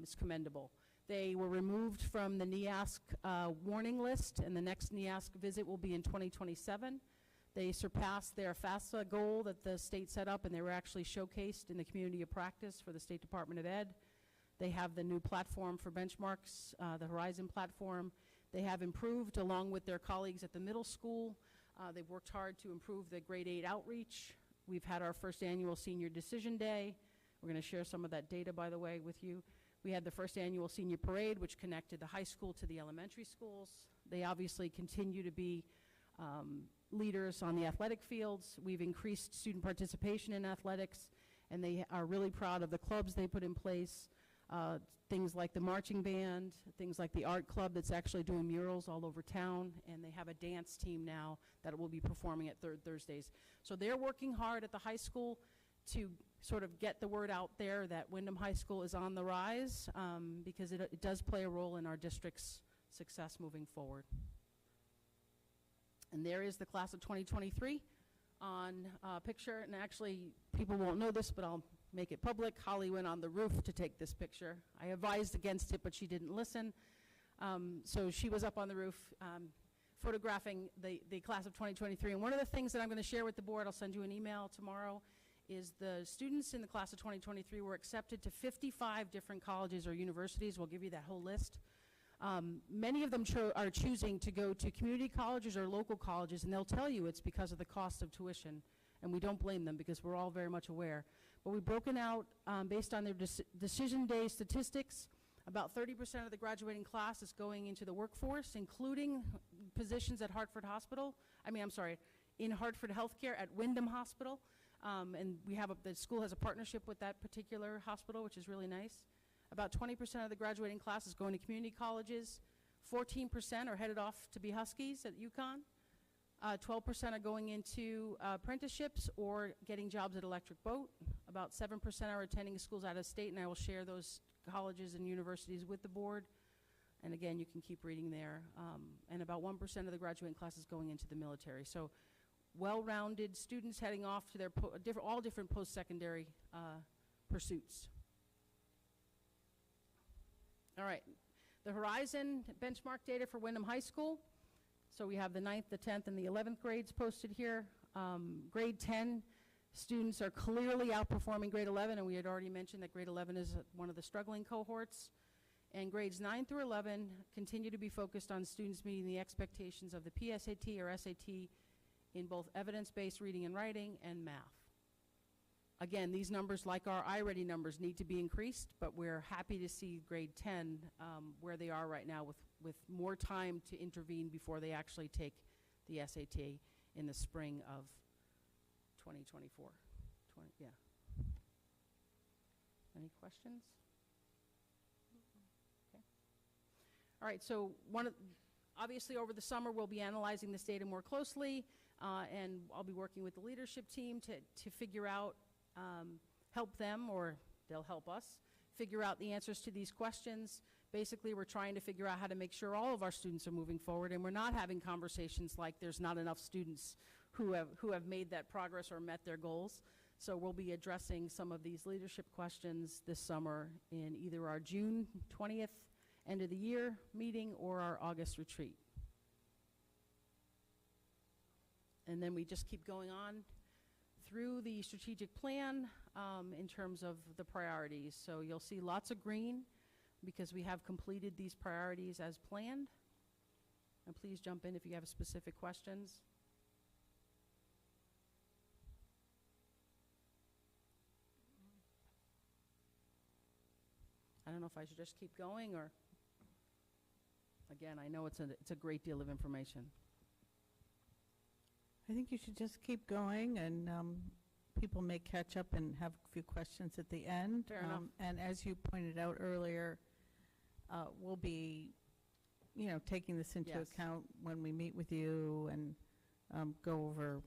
is commendable. They were removed from the NEASC warning list, and the next NEASC visit will be in 2027. They surpassed their FAFSA goal that the state set up, and they were actually showcased in the community of practice for the State Department of Ed. They have the new platform for benchmarks, the Horizon platform. They have improved, along with their colleagues at the middle school. They've worked hard to improve the grade 8 outreach. We've had our first annual senior decision day. We're going to share some of that data, by the way, with you. We had the first annual senior parade, which connected the high school to the elementary schools. They obviously continue to be leaders on the athletic fields. We've increased student participation in athletics, and they are really proud of the clubs they put in place. Things like the marching band, things like the art club that's actually doing murals all over town, and they have a dance team now that will be performing at Third Thursdays. So they're working hard at the high school to sort of get the word out there that Windham High School is on the rise, because it does play a role in our district's success moving forward. And there is the class of 2023 on picture, and actually people won't know this, but I'll make it public. Holly went on the roof to take this picture. I advised against it, but she didn't listen. So she was up on the roof photographing the class of 2023. And one of the things that I'm going to share with the board, I'll send you an email tomorrow, is the students in the class of 2023 were accepted to 55 different colleges or universities. We'll give you that whole list. Many of them are choosing to go to community colleges or local colleges, and they'll tell you it's because of the cost of tuition, and we don't blame them because we're all very much aware. But we've broken out, based on their decision day statistics, about 30% of the graduating class is going into the workforce, including positions at Hartford Hospital. In Hartford Healthcare at Windham Hospital. And the school has a partnership with that particular hospital, which is really nice. About 20% of the graduating class is going to community colleges. 14% are headed off to be Huskies at UConn. 12% are going into apprenticeships or getting jobs at Electric Boat. About 7% are attending schools out of state, and I will share those colleges and universities with the board. And again, you can keep reading there. And about 1% of the graduating class is going into the military. So well-rounded students heading off to their all different post-secondary pursuits. All right, the Horizon benchmark data for Windham High School. So we have the 9th, the 10th, and the 11th grades posted here. Grade 10 students are clearly outperforming grade 11, and we had already mentioned that grade 11 is one of the struggling cohorts. And grades 9 through 11 continue to be focused on students meeting the expectations of the PSAT or SAT in both evidence-based reading and writing and math. Again, these numbers, like our iReady numbers, need to be increased, but we're happy to see grade 10 where they are right now with more time to intervene before they actually take the SAT in the spring of 2024. Yeah. Any questions? Okay. All right, so obviously over the summer we'll be analyzing this data more closely, and I'll be working with the leadership team to figure out, help them, or they'll help us, figure out the answers to these questions. Basically, we're trying to figure out how to make sure all of our students are moving forward, and we're not having conversations like there's not enough students who have made that progress or met their goals. So we'll be addressing some of these leadership questions this summer in either our June 20th end of the year meeting or our August retreat. And then we just keep going on through the strategic plan in terms of the priorities. So you'll see lots of green because we have completed these priorities as planned. And please jump in if you have specific questions. I don't know if I should just keep going or, again, I know it's a great deal of information. I think you should just keep going, and people may catch up and have a few questions at the end. Fair enough. And as you pointed out earlier, we'll be, taking this into Yes. account when we meet with you and go over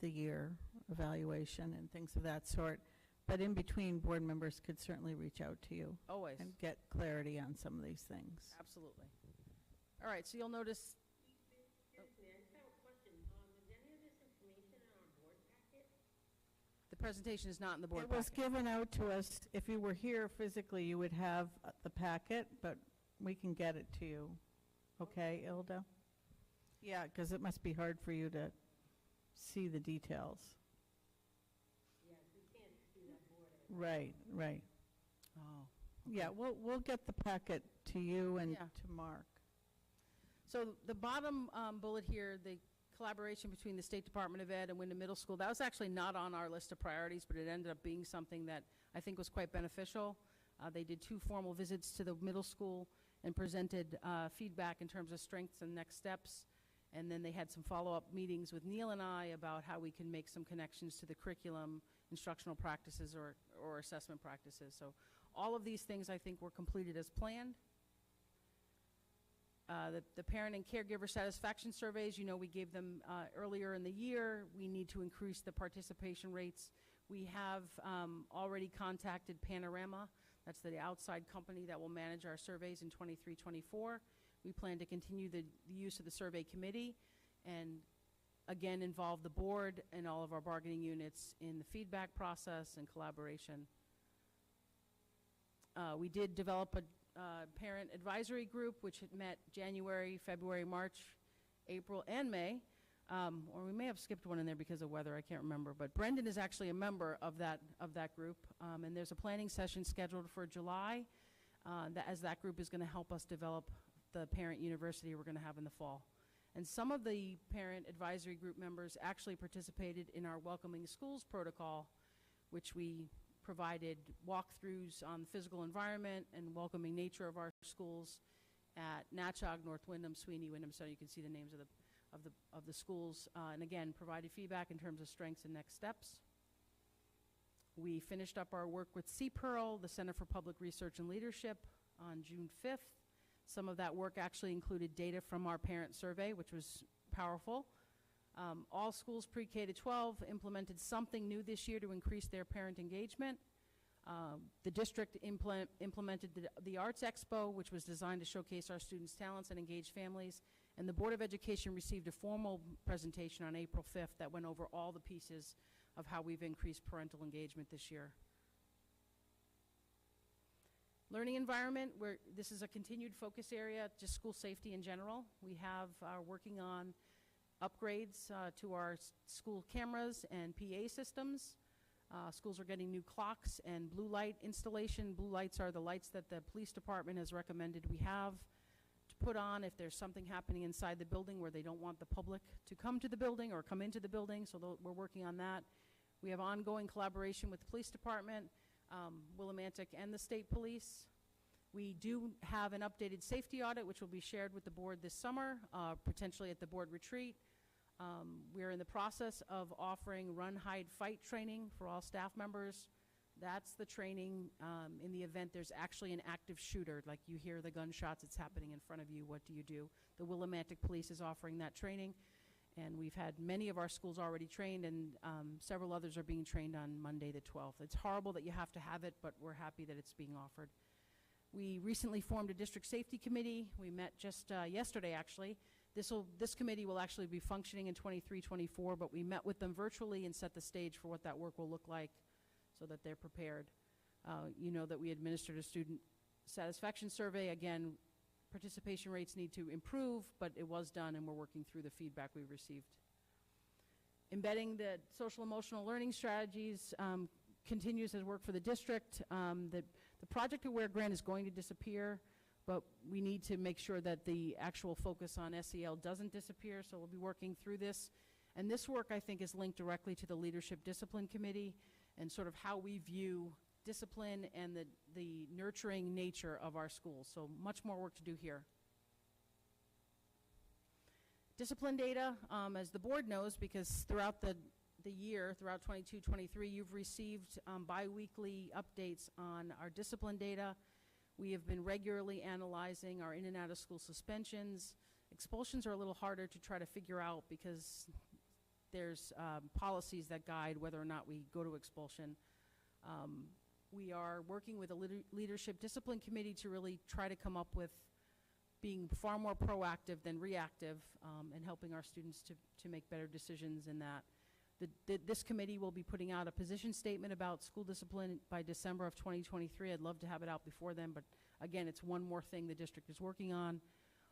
the year evaluation and things of that sort. But in between, board members could certainly reach out to you Always. and get clarity on some of these things. Absolutely. All right, so you'll notice. Excuse me, I just have a question. Is any of this information in our board packet? The presentation is not in the board It was packet. given out to us. If you were here physically, you would have the packet, but we can get it to you. Okay, Ilda? Yeah, because it must be hard for you to see the details. Yes, we can't see that board. Right, right. Oh. Yeah, we'll get the packet to you and Yeah. to Mark. So the bottom bullet here, the collaboration between the State Department of Ed and Windham Middle School, that was actually not on our list of priorities, but it ended up being something that I think was quite beneficial. They did 2 formal visits to the middle school and presented feedback in terms of strengths and next steps. And then they had some follow-up meetings with Neil and I about how we can make some connections to the curriculum, instructional practices, or assessment practices. So all of these things, I think, were completed as planned. The parent and caregiver satisfaction surveys, we gave them earlier in the year. We need to increase the participation rates. We have already contacted Panorama. That's the outside company that will manage our surveys in 23-24. We plan to continue the use of the survey committee and, again, involve the board and all of our bargaining units in the feedback process and collaboration. We did develop a parent advisory group, which had met January, February, March, April, and May. Or we may have skipped one in there because of weather, I can't remember. But Brendan is actually a member of that group. And there's a planning session scheduled for July, as that group is going to help us develop the parent university we're going to have in the fall. And some of the parent advisory group members actually participated in our Welcoming Schools protocol, which we provided walkthroughs on the physical environment and welcoming nature of our schools at Natchog, North Windham, Sweeney, Windham, so you can see the names of the schools, and again, provided feedback in terms of strengths and next steps. We finished up our work with CPEARL, the Center for Public Research and Leadership, on June 5th. Some of that work actually included data from our parent survey, which was powerful. All schools pre-K to 12 implemented something new this year to increase their parent engagement. The district implemented the Arts Expo, which was designed to showcase our students' talents and engage families. And the Board of Education received a formal presentation on April 5th that went over all the pieces of how we've increased parental engagement this year. Learning environment, this is a continued focus area, just school safety in general. We have working on upgrades to our school cameras and PA systems. Schools are getting new clocks and blue light installation. Blue lights are the lights that the police department has recommended we have to put on if there's something happening inside the building where they don't want the public to come to the building or come into the building, so we're working on that. We have ongoing collaboration with the police department, Willimantic, and the state police. We do have an updated safety audit, which will be shared with the board this summer, potentially at the board retreat. We're in the process of offering run, hide, fight training for all staff members. That's the training in the event there's actually an active shooter, like you hear the gunshots, it's happening in front of you, what do you do? The Willimantic Police is offering that training, and we've had many of our schools already trained, and several others are being trained on Monday the 12th. It's horrible that you have to have it, but we're happy that it's being offered. We recently formed a district safety committee. We met just yesterday, actually. This committee will actually be functioning in 23-24, but we met with them virtually and set the stage for what that work will look like so that they're prepared. You know that we administered a student satisfaction survey. Again, participation rates need to improve, but it was done, and we're working through the feedback we received. Embedding the social emotional learning strategies continues as work for the district. The Project Aware grant is going to disappear, but we need to make sure that the actual focus on SEL doesn't disappear, so we'll be working through this. And this work, I think, is linked directly to the Leadership Discipline Committee and sort of how we view discipline and the nurturing nature of our schools. So much more work to do here. Discipline data, as the board knows, because throughout the year, throughout 22-23, you've received bi-weekly updates on our discipline data. We have been regularly analyzing our in and out of school suspensions. Expulsions are a little harder to try to figure out because there's policies that guide whether or not we go to expulsion. We are working with a leadership discipline committee to really try to come up with being far more proactive than reactive and helping our students to make better decisions in that. This committee will be putting out a position statement about school discipline by December of 2023. I'd love to have it out before then, but again, it's one more thing the district is working on.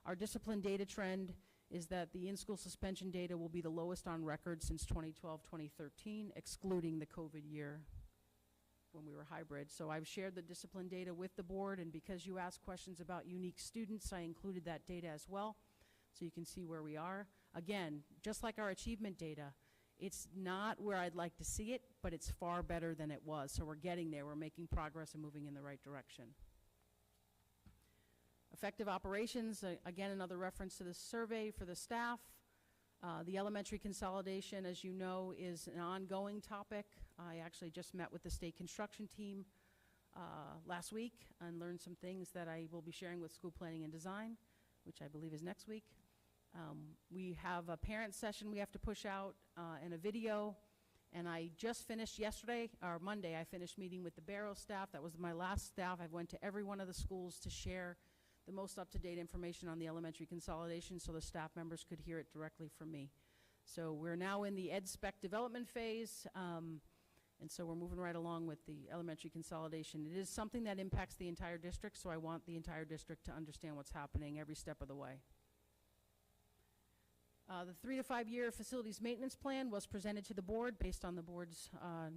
Our discipline data trend is that the in-school suspension data will be the lowest on record since 2012-2013, excluding the COVID year when we were hybrid. So I've shared the discipline data with the board, and because you asked questions about unique students, I included that data as well, so you can see where we are. Again, just like our achievement data, it's not where I'd like to see it, but it's far better than it was. So we're getting there. We're making progress and moving in the right direction. Effective operations, again, another reference to the survey for the staff. The elementary consolidation, as you know, is an ongoing topic. I actually just met with the state construction team last week and learned some things that I will be sharing with school planning and design, which I believe is next week. We have a parent session we have to push out and a video. And I just finished yesterday, or Monday, I finished meeting with the Barrow staff. That was my last staff. I went to every one of the schools to share the most up-to-date information on the elementary consolidation so the staff members could hear it directly from me. So we're now in the ed spec development phase, and so we're moving right along with the elementary consolidation. It is something that impacts the entire district, so I want the entire district to understand what's happening every step of the way. The 3 to 5 year facilities maintenance plan was presented to the board based on the board's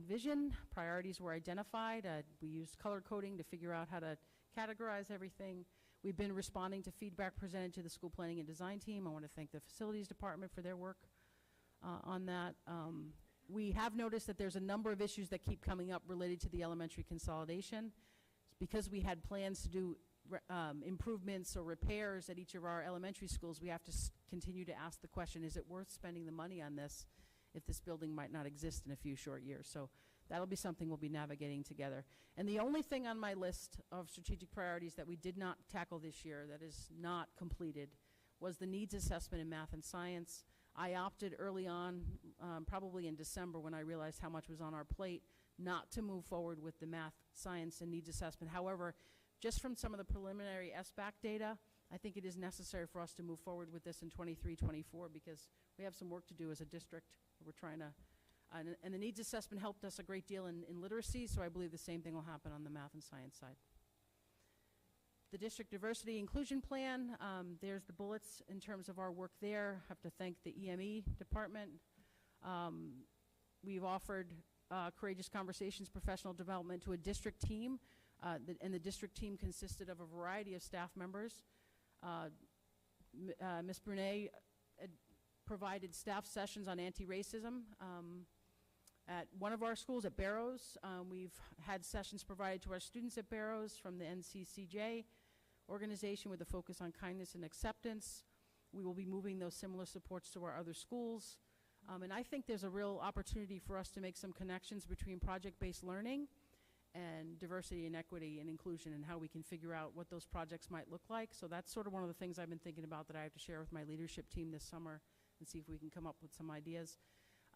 vision. Priorities were identified. We used color coding to figure out how to categorize everything. We've been responding to feedback presented to the school planning and design team. I want to thank the facilities department for their work on that. We have noticed that there's a number of issues that keep coming up related to the elementary consolidation. Because we had plans to do improvements or repairs at each of our elementary schools, we have to continue to ask the question, is it worth spending the money on this if this building might not exist in a few short years? So that'll be something we'll be navigating together. And the only thing on my list of strategic priorities that we did not tackle this year that is not completed was the needs assessment in math and science. I opted early on, probably in December when I realized how much was on our plate, not to move forward with the math, science, and needs assessment. However, just from some of the preliminary SBAC data, I think it is necessary for us to move forward with this in 23-24 because we have some work to do as a district. We're trying to, and the needs assessment helped us a great deal in literacy, so I believe the same thing will happen on the math and science side. The district diversity inclusion plan, there's the bullets in terms of our work there. I have to thank the EME department. We've offered Courageous Conversations professional development to a district team, and the district team consisted of a variety of staff members. Ms. Brunet provided staff sessions on anti-racism at one of our schools at Barrows. We've had sessions provided to our students at Barrows from the NCCJ organization with a focus on kindness and acceptance. We will be moving those similar supports to our other schools. And I think there's a real opportunity for us to make some connections between project-based learning and diversity and equity and inclusion and how we can figure out what those projects might look like. So that's sort of one of the things I've been thinking about that I have to share with my leadership team this summer and see if we can come up with some ideas.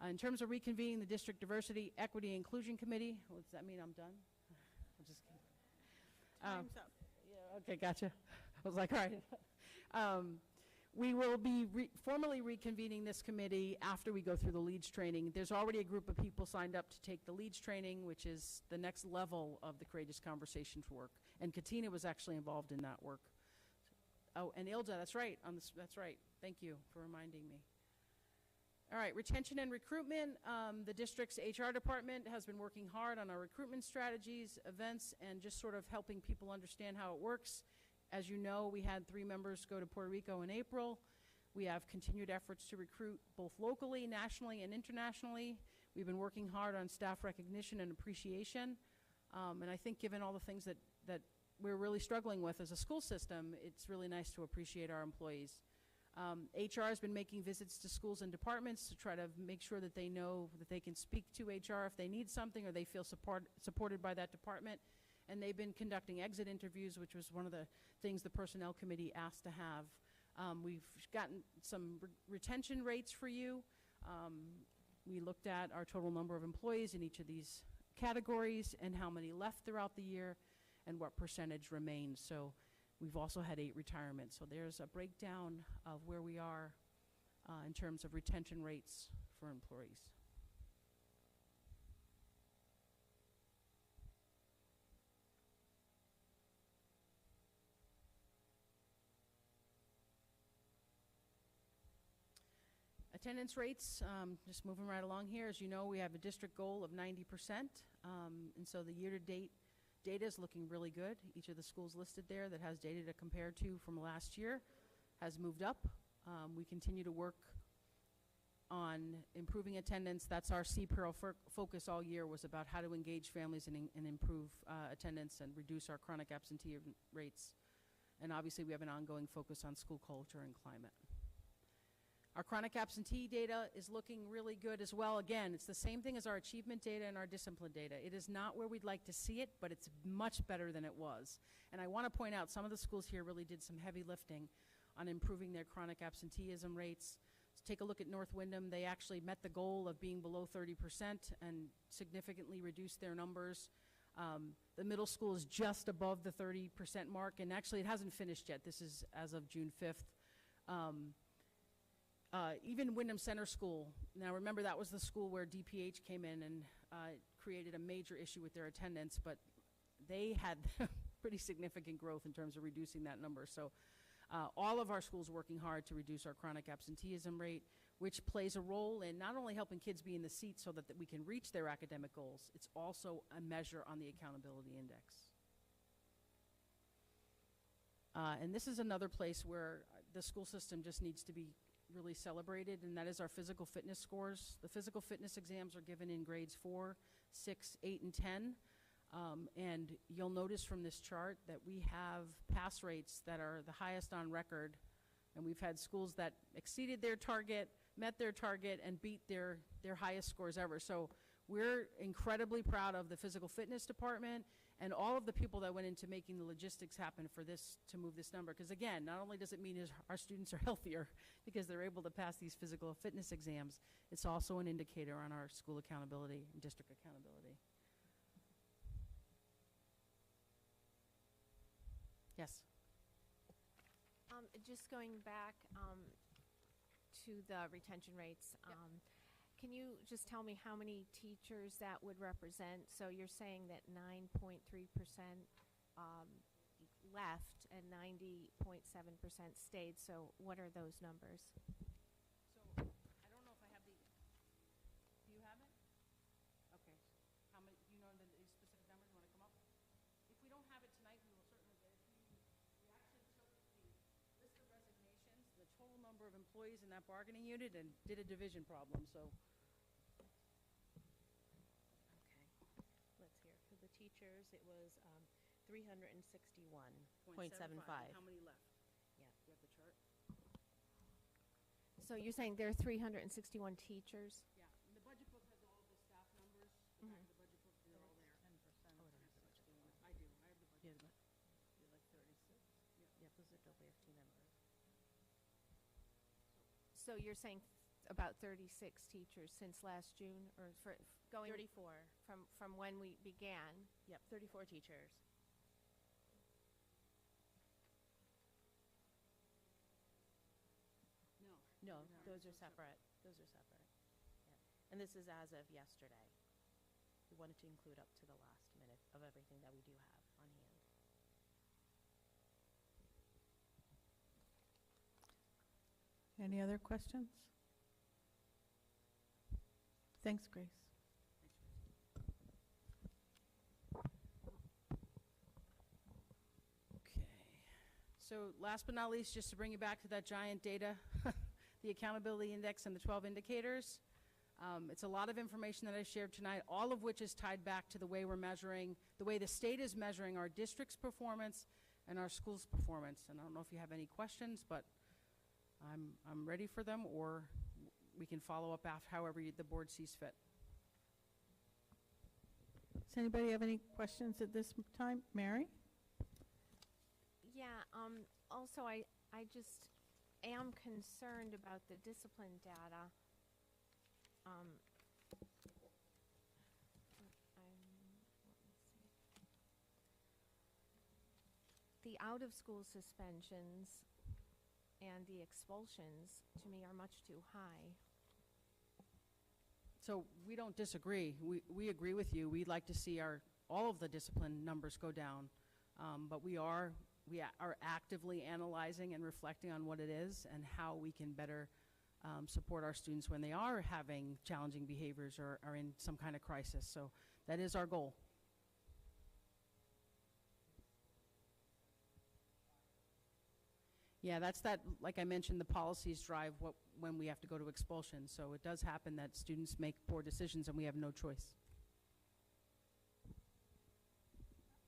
In terms of reconvening the District Diversity, Equity, and Inclusion Committee, what does that mean? I'm done? I'm just kidding. Time's up. Yeah, okay, gotcha. I was like, all right. We will be formally reconvening this committee after we go through the leads training. There's already a group of people signed up to take the leads training, which is the next level of the Courageous Conversations work. And Katina was actually involved in that work. Oh, and Ilda, that's right. That's right. Thank you for reminding me. All right, retention and recruitment. The district's HR department has been working hard on our recruitment strategies, events, and just sort of helping people understand how it works. As you know, we had 3 members go to Puerto Rico in April. We have continued efforts to recruit both locally, nationally, and internationally. We've been working hard on staff recognition and appreciation. And I think given all the things that we're really struggling with as a school system, it's really nice to appreciate our employees. HR has been making visits to schools and departments to try to make sure that they know that they can speak to HR if they need something or they feel supported by that department. And they've been conducting exit interviews, which was one of the things the Personnel Committee asked to have. We've gotten some retention rates for you. We looked at our total number of employees in each of these categories and how many left throughout the year and what percentage remained. So we've also had 8 retirements. So there's a breakdown of where we are in terms of retention rates for employees. Attendance rates, just moving right along here. As you know, we have a district goal of 90%. And so the year-to-date data is looking really good. Each of the schools listed there that has data to compare to from last year has moved up. We continue to work on improving attendance. That's our CPRO focus all year, was about how to engage families and improve attendance and reduce our chronic absenteeism rates. And obviously we have an ongoing focus on school culture and climate. Our chronic absentee data is looking really good as well. Again, it's the same thing as our achievement data and our discipline data. It is not where we'd like to see it, but it's much better than it was. And I want to point out some of the schools here really did some heavy lifting on improving their chronic absenteeism rates. So take a look at North Windham. They actually met the goal of being below 30% and significantly reduced their numbers. The middle school is just above the 30% mark, and actually it hasn't finished yet. This is as of June 5th. Even Windham Center School, now remember that was the school where DPH came in and created a major issue with their attendance, but they had pretty significant growth in terms of reducing that number. So all of our schools are working hard to reduce our chronic absenteeism rate, which plays a role in not only helping kids be in the seat so that we can reach their academic goals, it's also a measure on the accountability index. And this is another place where the school system just needs to be really celebrated, and that is our physical fitness scores. The physical fitness exams are given in grades 4, 6, 8, and 10. And you'll notice from this chart that we have pass rates that are the highest on record. And we've had schools that exceeded their target, met their target, and beat their highest scores ever. So we're incredibly proud of the physical fitness department and all of the people that went into making the logistics happen for this, to move this number. Because again, not only does it mean our students are healthier because they're able to pass these physical fitness exams, it's also an indicator on our school accountability and district accountability. Yes? Just going back to the retention rates, can you just tell me how many teachers that would represent? So you're saying that 9.3% left and 90.7% stayed. So what are those numbers? So I don't know if I have the, do you have it? Okay. How many, do you know the specific numbers? You want to come up? If we don't have it tonight, we will certainly get it to you. We actually took the list of resignations, the total number of employees in that bargaining unit, and did a division problem. So. Let's hear. For the teachers, it was 361.75. How many left? Yeah. Do you have the chart? So you're saying there are 361 teachers? Yeah. And the budget book has all of the staff numbers. The back of the budget book, they're all there. 10%. Oh, I don't have the budget. I do. I have the budget. You're like 36. Yeah, those are WFT numbers. So you're saying about 36 teachers since last June, or for going 34. from when we began? Yep, 34 teachers. No, those are separate. Those are separate. Yeah. And this is as of yesterday. We wanted to include up to the last minute of everything that we do have on hand. Any other questions? Thanks, Grace. Okay. So last but not least, just to bring you back to that giant data, the accountability index and the 12 indicators. It's a lot of information that I shared tonight, all of which is tied back to the way we're measuring, the way the state is measuring our district's performance and our school's performance. And I don't know if you have any questions, but I'm ready for them, or we can follow up after however the board sees fit. Does anybody have any questions at this time? Mary? Yeah, also I just am concerned about the discipline data. Let me see. The out-of-school suspensions and the expulsions, to me, are much too high. So we don't disagree. We agree with you. We'd like to see all of the discipline numbers go down, but we are actively analyzing and reflecting on what it is and how we can better support our students when they are having challenging behaviors or are in some kind of crisis. So that is our goal. Yeah, like I mentioned, the policies drive when we have to go to expulsion. So it does happen that students make poor decisions and we have no choice.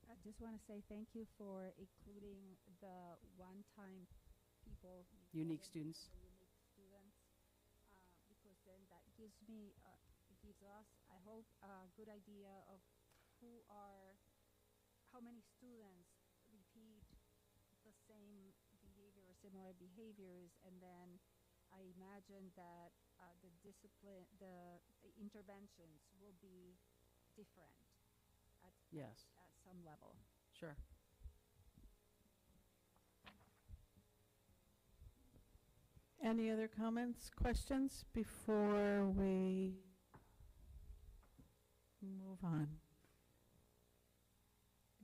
I just want to say thank you for including the one-time people. Unique students. The unique students, because then that gives us, I hope, a good idea of how many students repeat the same behavior or similar behaviors, and then I imagine that the discipline, the interventions will be different Yes. at some level. Sure. Any other comments, questions before we move on?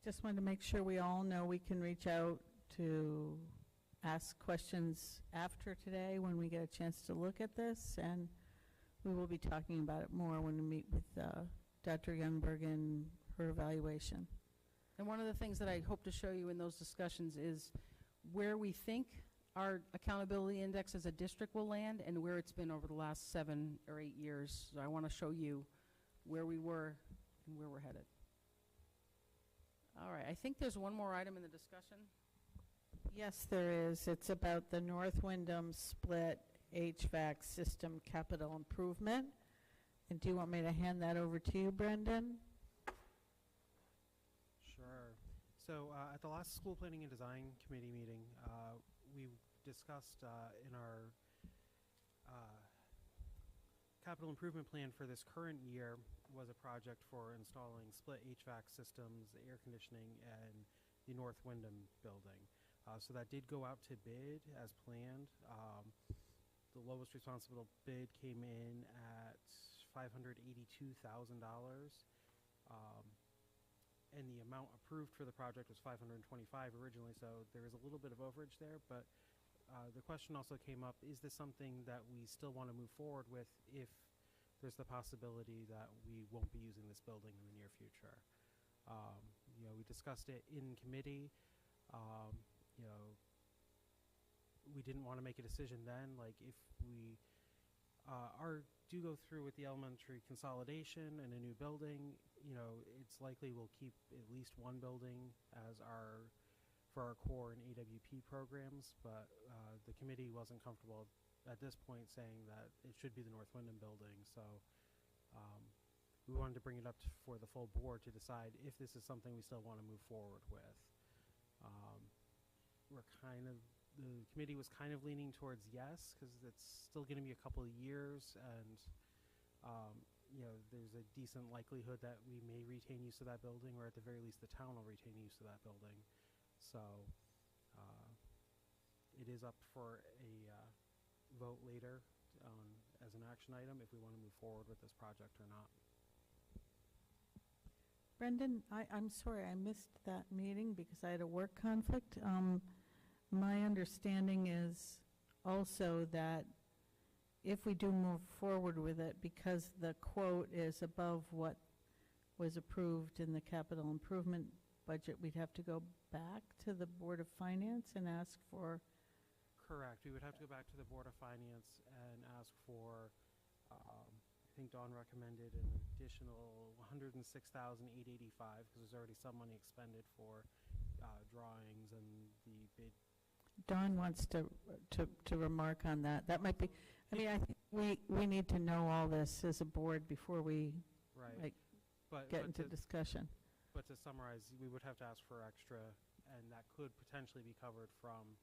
Just wanted to make sure we all know we can reach out to ask questions after today when we get a chance to look at this, and we will be talking about it more when we meet with Dr. Youngberg and her evaluation. And one of the things that I hope to show you in those discussions is where we think our accountability index as a district will land and where it's been over the last 7 or 8 years. So I want to show you where we were and where we're headed. All right, I think there's one more item in the discussion. Yes, there is. It's about the North Windham split HVAC system capital improvement. And do you want me to hand that over to you, Brendan? Sure. So at the last school planning and design committee meeting, we discussed in our capital improvement plan for this current year was a project for installing split HVAC systems, air conditioning, and the North Windham building. So that did go out to bid as planned. The lowest responsible bid came in at $582,000. And the amount approved for the project was $525 originally, so there is a little bit of overage there, but the question also came up, is this something that we still want to move forward with if there's the possibility that we won't be using this building in the near future? We discussed it in committee. We didn't want to make a decision then, like if we do go through with the elementary consolidation and a new building, it's likely we'll keep at least one building as for our core and AWP programs, but the committee wasn't comfortable at this point saying that it should be the North Windham building, so we wanted to bring it up for the full board to decide if this is something we still want to move forward with. The committee was kind of leaning towards yes, because it's still going to be a couple of years, and there's a decent likelihood that we may retain use of that building, or at the very least the town will retain use of that building. So it is up for a vote later as an action item if we want to move forward with this project or not. Brendan, I'm sorry, I missed that meeting because I had a work conflict. My understanding is also that if we do move forward with it, because the quote is above what was approved in the capital improvement budget, we'd have to go back to the Board of Finance and ask for, Correct. We would have to go back to the Board of Finance and ask for, I think Dawn recommended an additional $106,885 because there's already some money expended for drawings and the bid. Dawn wants to remark on that. That might be, I mean, I think we need to know all this as a board before we Right. get into discussion. But to summarize, we would have to ask for extra, and that could potentially be covered from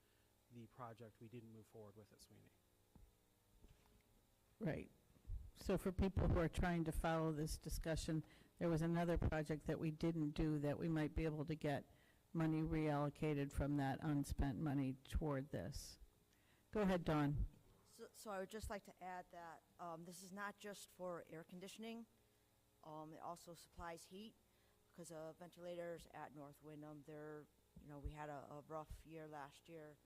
the project we didn't move forward with at Sweeney. Right. So for people who are trying to follow this discussion, there was another project that we didn't do that we might be able to get money reallocated from that unspent money toward this. Go ahead, Dawn. So I would just like to add that this is not just for air conditioning. It also supplies heat because of ventilators at North Windham. We had a rough year last year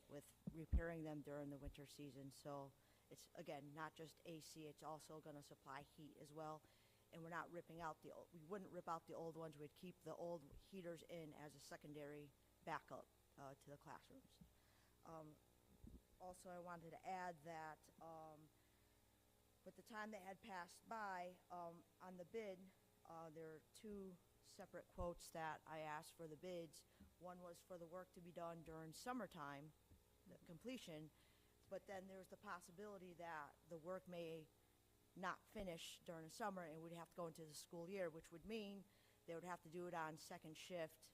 with repairing them during the winter season. So it's, again, not just AC, it's also going to supply heat as well. And we're not ripping out we wouldn't rip out the old ones. We'd keep the old heaters in as a secondary backup to the classrooms. Also, I wanted to add that with the time that had passed by on the bid, there are two separate quotes that I asked for the bids. One was for the work to be done during summertime, the completion, but then there's the possibility that the work may not finish during the summer and would have to go into the school year, which would mean they would have to do it on second shift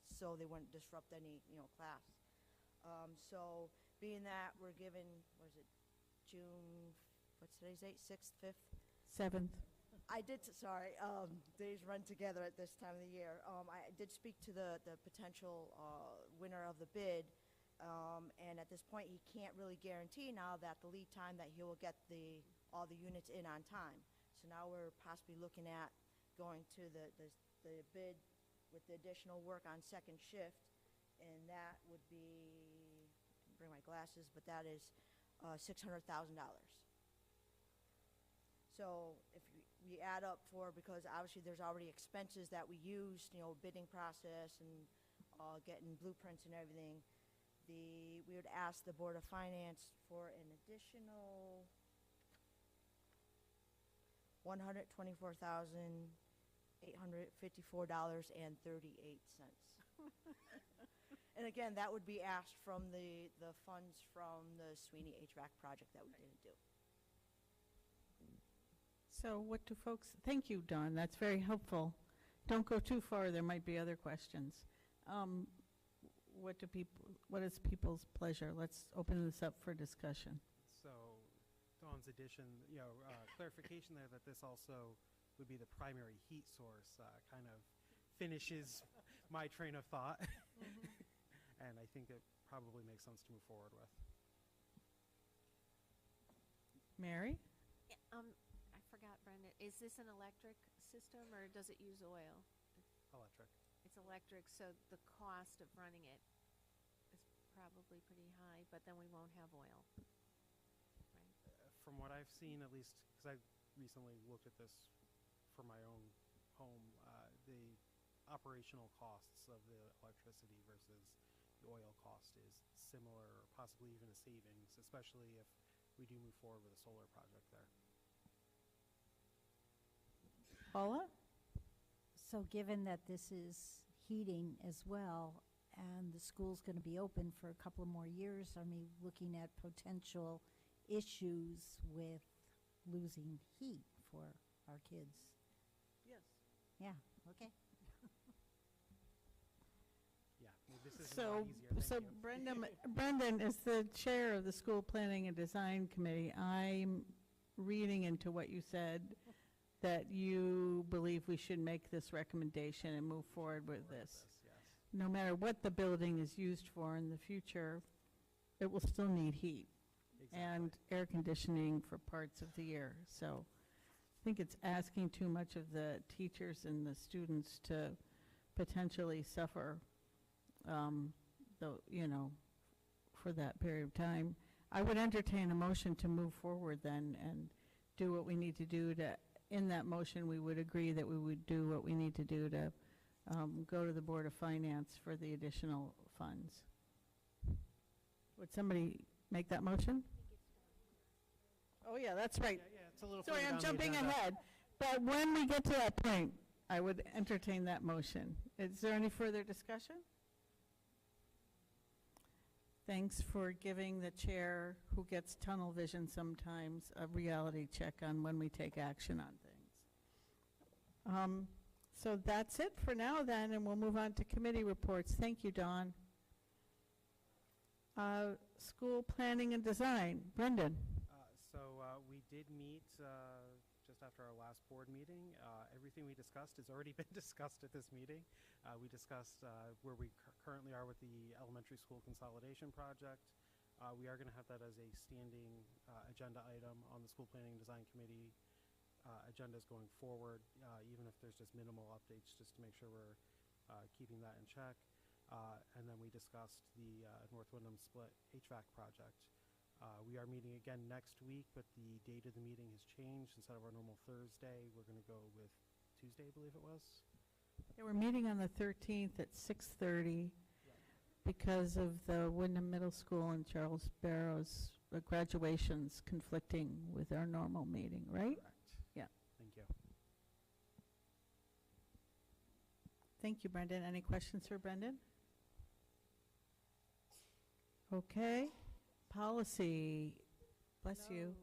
so they wouldn't disrupt any, class. So being that we're given, June, what's today's date, 6th, 5th? 7th. I did, sorry, days run together at this time of the year. I did speak to the potential winner of the bid, and at this point, he can't really guarantee now that the lead time that he will get all the units in on time. So now we're possibly looking at going to the bid with the additional work on second shift, and that would be, bring my glasses, but that is $600,000. So if we add up because obviously there's already expenses that we used, bidding process and getting blueprints and everything, we would ask the Board of Finance for an additional $124,854.38. And again, that would be asked from the funds from the Sweeney HVAC project that we didn't do. So what do folks, thank you, Dawn, that's very helpful. Don't go too far, there might be other questions. What is people's pleasure? Let's open this up for discussion. So Dawn's addition, clarification there that this also would be the primary heat source kind of finishes my train of thought. And I think it probably makes sense to move forward with. Mary? I forgot, Brenda. Is this an electric system or does it use oil? Electric. It's electric, so the cost of running it is probably pretty high, but then we won't have oil. Right? From what I've seen, at least, because I recently looked at this for my own home, the operational costs of the electricity versus the oil cost is similar, or possibly even a savings, especially if we do move forward with a solar project there. Paula? So given that this is heating as well, and the school's going to be open for a couple of more years, are we looking at potential issues with losing heat for our kids? Yes. Yeah, okay. Yeah, well, this is a lot easier. So Brendan is the chair of the School Planning and Design Committee. I'm reading into what you said that you believe we should make this recommendation and move forward with this. Yes. No matter what the building is used for in the future, it will still need heat. and air conditioning for parts of the year. So I think it's asking too much of the teachers and the students to potentially suffer, for that period of time. I would entertain a motion to move forward then and do what we need to do to, in that motion, we would agree that we would do what we need to do to go to the Board of Finance for the additional funds. Would somebody make that motion? Oh, yeah, that's right. Yeah, it's a little Sorry, further I'm down the jumping agenda. ahead. But when we get to that point, I would entertain that motion. Is there any further discussion? Thanks for giving the chair, who gets tunnel vision sometimes, a reality check on when we take action on things. So that's it for now then, and we'll move on to committee reports. Thank you, Dawn. School planning and design. Brendan. We did meet just after our last board meeting. Everything we discussed has already been discussed at this meeting. We discussed where we currently are with the elementary school consolidation project. We are going to have that as a standing agenda item on the school planning and design committee agendas going forward, even if there's just minimal updates, just to make sure we're keeping that in check. And then we discussed the North Windham split HVAC project. We are meeting again next week, but the date of the meeting has changed. Instead of our normal Thursday, we're going to go with Tuesday, I believe it was. Yeah, we're meeting on the 13th at 6:30 because of the Windham Middle School and Charles Barrow's graduations conflicting with our normal meeting, right? Correct. Yeah. Thank you. Thank you, Brendan. Any questions for Brendan? Okay. Policy. Bless you.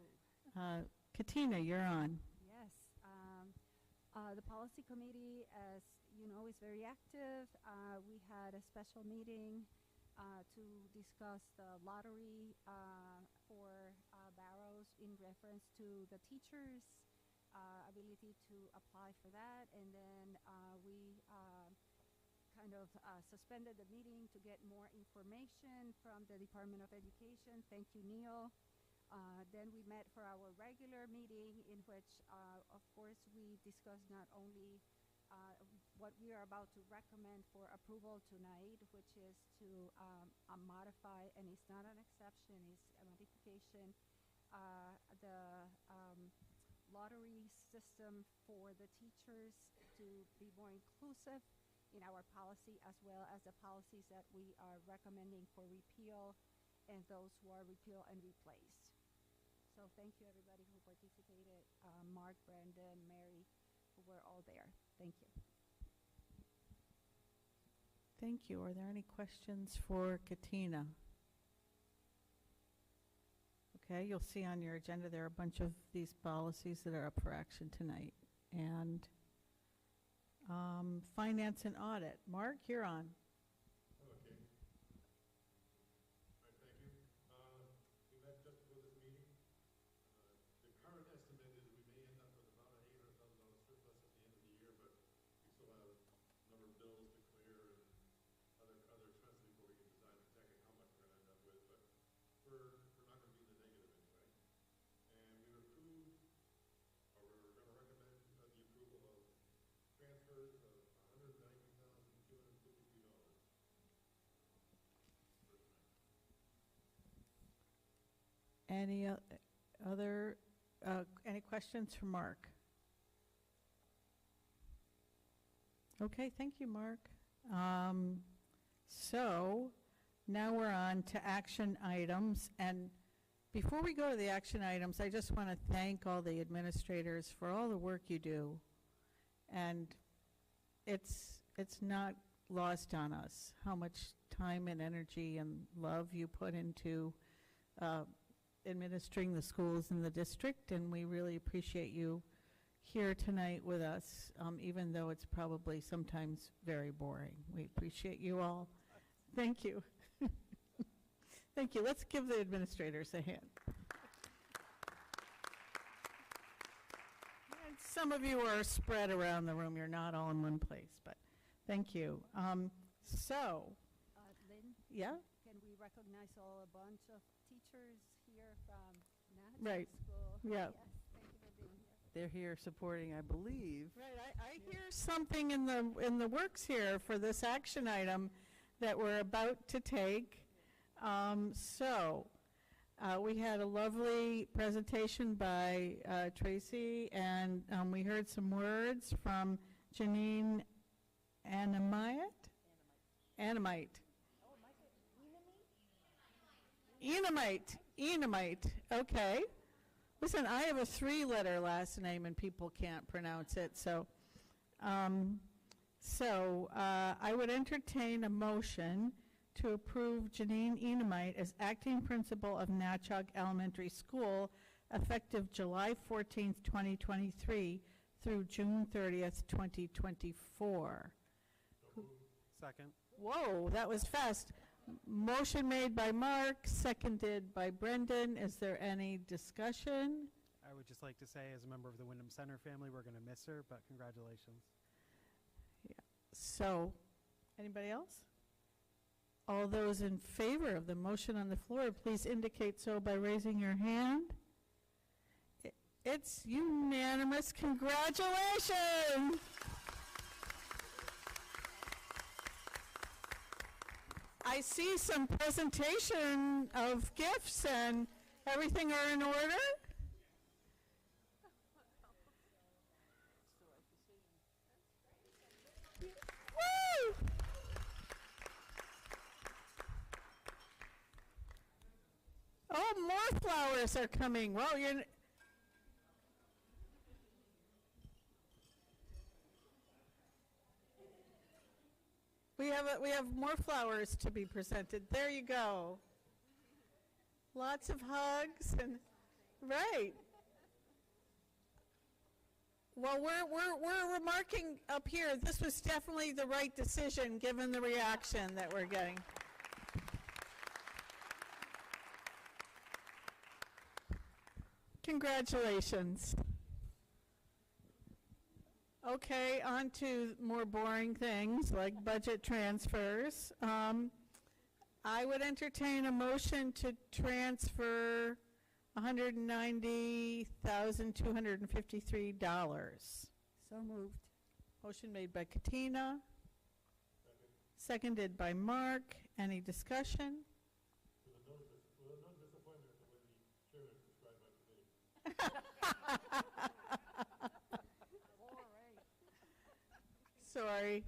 Katina, you're on. Yes. The policy committee, as you know, is very active. We had a special meeting to discuss the lottery for Barrows in reference to the teachers' ability to apply for that. And then we kind of suspended the meeting to get more information from the Department of Education. Thank you, Neil. Then we met for our regular meeting, in which, of course, we discussed not only what we are about to recommend for approval tonight, which is to modify, and it's not an exception, it's a modification, the lottery system for the teachers to be more inclusive in our policy, as well as the policies that we are recommending for repeal and those who are repeal and replaced. So thank you, everybody who participated, Mark, Brandon, Mary, who were all there. Thank you. Thank you. Are there any questions for Katina? Okay, you'll see on your agenda there are a bunch of these policies that are up for action tonight. And finance and audit. Mark, you're on. Okay. All right, thank you. We met just before this meeting. The current estimate is we may end up with about an $800,000 surplus at the end of the year, but we still have a number of bills to clear and other expenses before we can decide exactly how much we're going to end up with. But we're not going to be in the negative anyway. And we approved, or we're going to recommend the approval of transfers of $190,253. Any other, any questions for Mark? Okay, thank you, Mark. So now we're on to action items. And before we go to the action items, I just want to thank all the administrators for all the work you do. And it's not lost on us how much time and energy and love you put into administering the schools in the district, and we really appreciate you here tonight with us, even though it's probably sometimes very boring. We appreciate you all. Thank you. Thank you. Let's give the administrators a hand. And some of you are spread around the room. You're not all in one place, but thank you. Lynn, Yeah? can we recognize a bunch of teachers here from Right. National School. Yeah. Yes, thank you for being here. They're here supporting, I believe. Right, I hear something in the works here for this action item that we're about to take. We had a lovely presentation by Tracy, and we heard some words from Janine Anamite. Enamite, okay. Listen, I have a 3-letter last name and people can't pronounce it, so I would entertain a motion to approve Janine Enamite as acting principal of Natchog Elementary School effective July 14th, 2023 through June 30th, 2024. Second. Whoa, that was fast. Motion made by Mark, seconded by Brendan. Is there any discussion? I would just like to say, as a member of the Windham Center family, we're going to miss her, but congratulations. So, anybody else? All those in favor of the motion on the floor, please indicate so by raising your hand. It's unanimous. Congratulations! I see some presentation of gifts and everything are in order. Woo! Oh, more flowers are coming. Well, we have more flowers to be presented. There you go. Lots of hugs and right. Well, we're remarking up here. This was definitely the right decision given the reaction that we're getting. Congratulations. Okay, on to more boring things like budget transfers. I would entertain a motion to transfer $190,253. So moved. Motion made by Katina. Seconded by Mark. Any discussion? With a note of disappointment at the way the chairman described my committee. Sorry.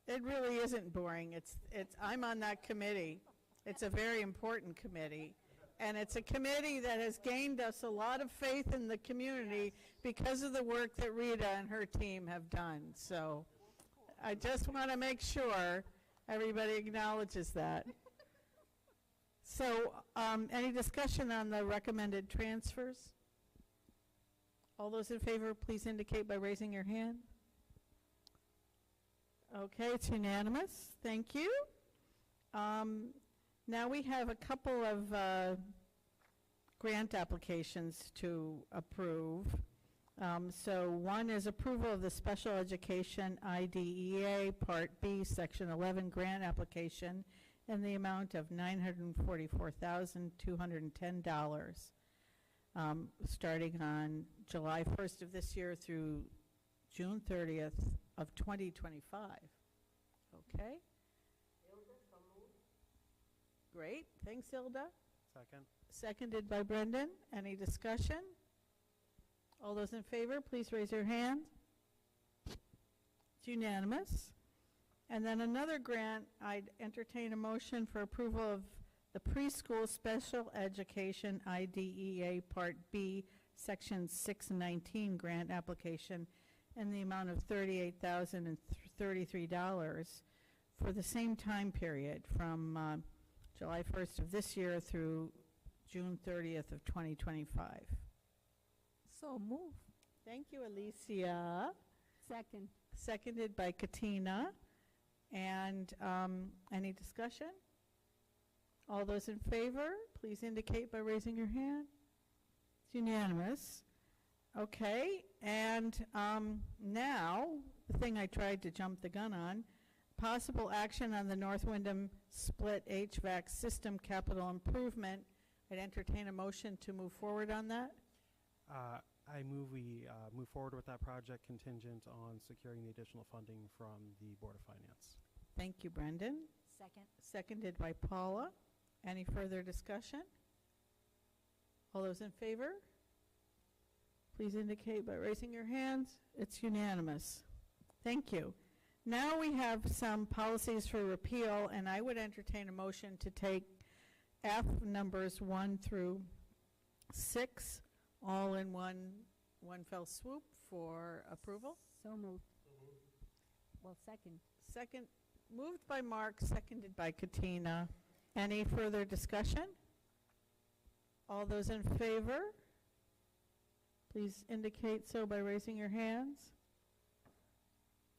It really isn't boring. I'm on that committee. It's a very important committee. And it's a committee that has gained us a lot of faith in the community because of the work that Rita and her team have done. So I just want to make sure everybody acknowledges that. So any discussion on the recommended transfers? All those in favor, please indicate by raising your hand. Okay, it's unanimous. Thank you. Now we have a couple of grant applications to approve. So one is approval of the Special Education IDEA Part B, Section 11 grant application in the amount of $944,210, starting on July 1st of this year through June 30th of 2025. Okay? Great. Thanks, Ilda. Second. Seconded by Brendan. Any discussion? All those in favor, please raise your hand. It's unanimous. And then another grant, I'd entertain a motion for approval of the Preschool Special Education IDEA Part B, Section 619 grant application in the amount of $38,033 for the same time period from July 1st of this year through June 30th of 2025. So moved. Thank you, Alicia. Second. Seconded by Katina. And any discussion? All those in favor, please indicate by raising your hand. It's unanimous. Okay, and now, the thing I tried to jump the gun on, possible action on the North Windham split HVAC system capital improvement. I'd entertain a motion to move forward on that. I move we move forward with that project contingent on securing the additional funding from the Board of Finance. Thank you, Brendan. Second. Seconded by Paula. Any further discussion? All those in favor? Please indicate by raising your hands. It's unanimous. Thank you. Now we have some policies for repeal, and I would entertain a motion to take F numbers 1 through 6 all in one fell swoop for approval. So moved. Well, second. Second, moved by Mark, seconded by Katina. Any further discussion? All those in favor? Please indicate so by raising your hands.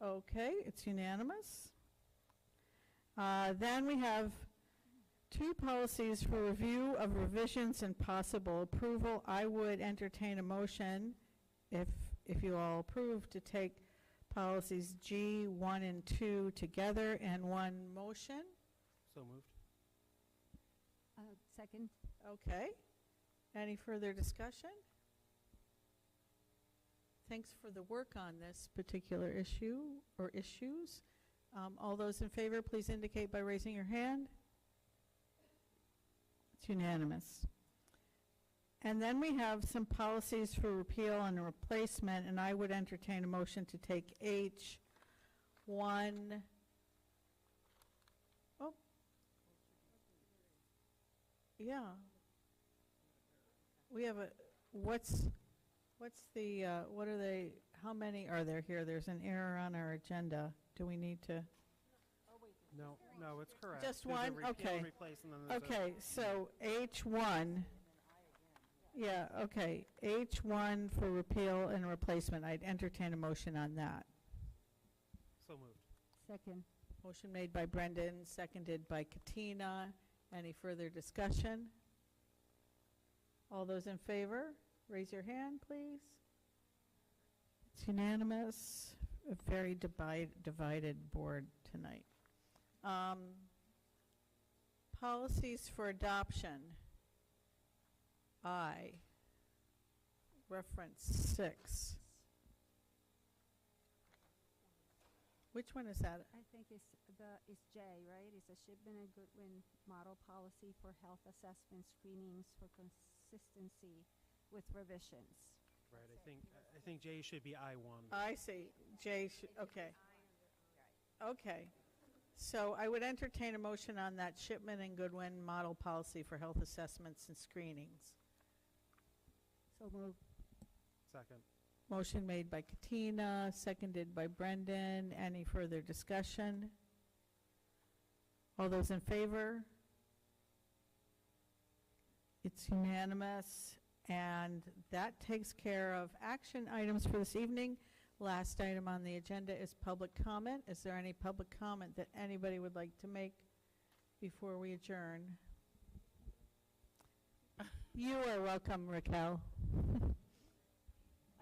Okay, it's unanimous. Then we have 2 policies for review of revisions and possible approval. I would entertain a motion, if you all approve, to take policies G, 1 and 2 together in one motion. So moved. Second. Okay. Any further discussion? Thanks for the work on this particular issue or issues. All those in favor, please indicate by raising your hand. It's unanimous. And then we have some policies for repeal and replacement, and I would entertain a motion to take H1. Oh. Yeah. We have what are they, how many are there here? There's an error on our agenda. Do we need to? No, it's correct. Just There's a one? repeal Okay. and replace, and then there's a- Okay, so H1. Yeah, okay. H1 for repeal and replacement. I'd entertain a motion on that. So moved. Second. Motion made by Brendan, seconded by Katina. Any further discussion? All those in favor, raise your hand, please. It's unanimous. A very divided board tonight. Policies for adoption. I. Reference 6. Which one is that? I think it's J, right? It's a Shipman and Goodwin model policy for health assessment screenings for consistency with revisions. Right. I think J should be I1. I see. J, okay. Okay. So I would entertain a motion on that Shipman and Goodwin model policy for health assessments and screenings. So moved. Second. Motion made by Katina, seconded by Brendan. Any further discussion? All those in favor? It's unanimous, and that takes care of action items for this evening. Last item on the agenda is public comment. Is there any public comment that anybody would like to make before we adjourn? You are welcome, Raquel.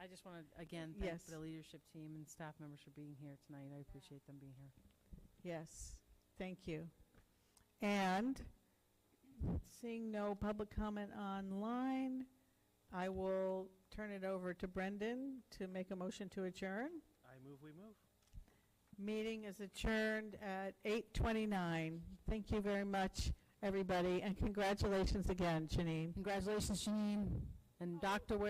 I just want to, again, thank Yes. the leadership team and staff members for being here tonight. I appreciate them being here. Yes, thank you. And seeing no public comment online, I will turn it over to Brendan to make a motion to adjourn. I move, we move. Meeting is adjourned at 8:29. Thank you very much, everybody, and congratulations again, Janine. Congratulations, Janine and Dr. Ware.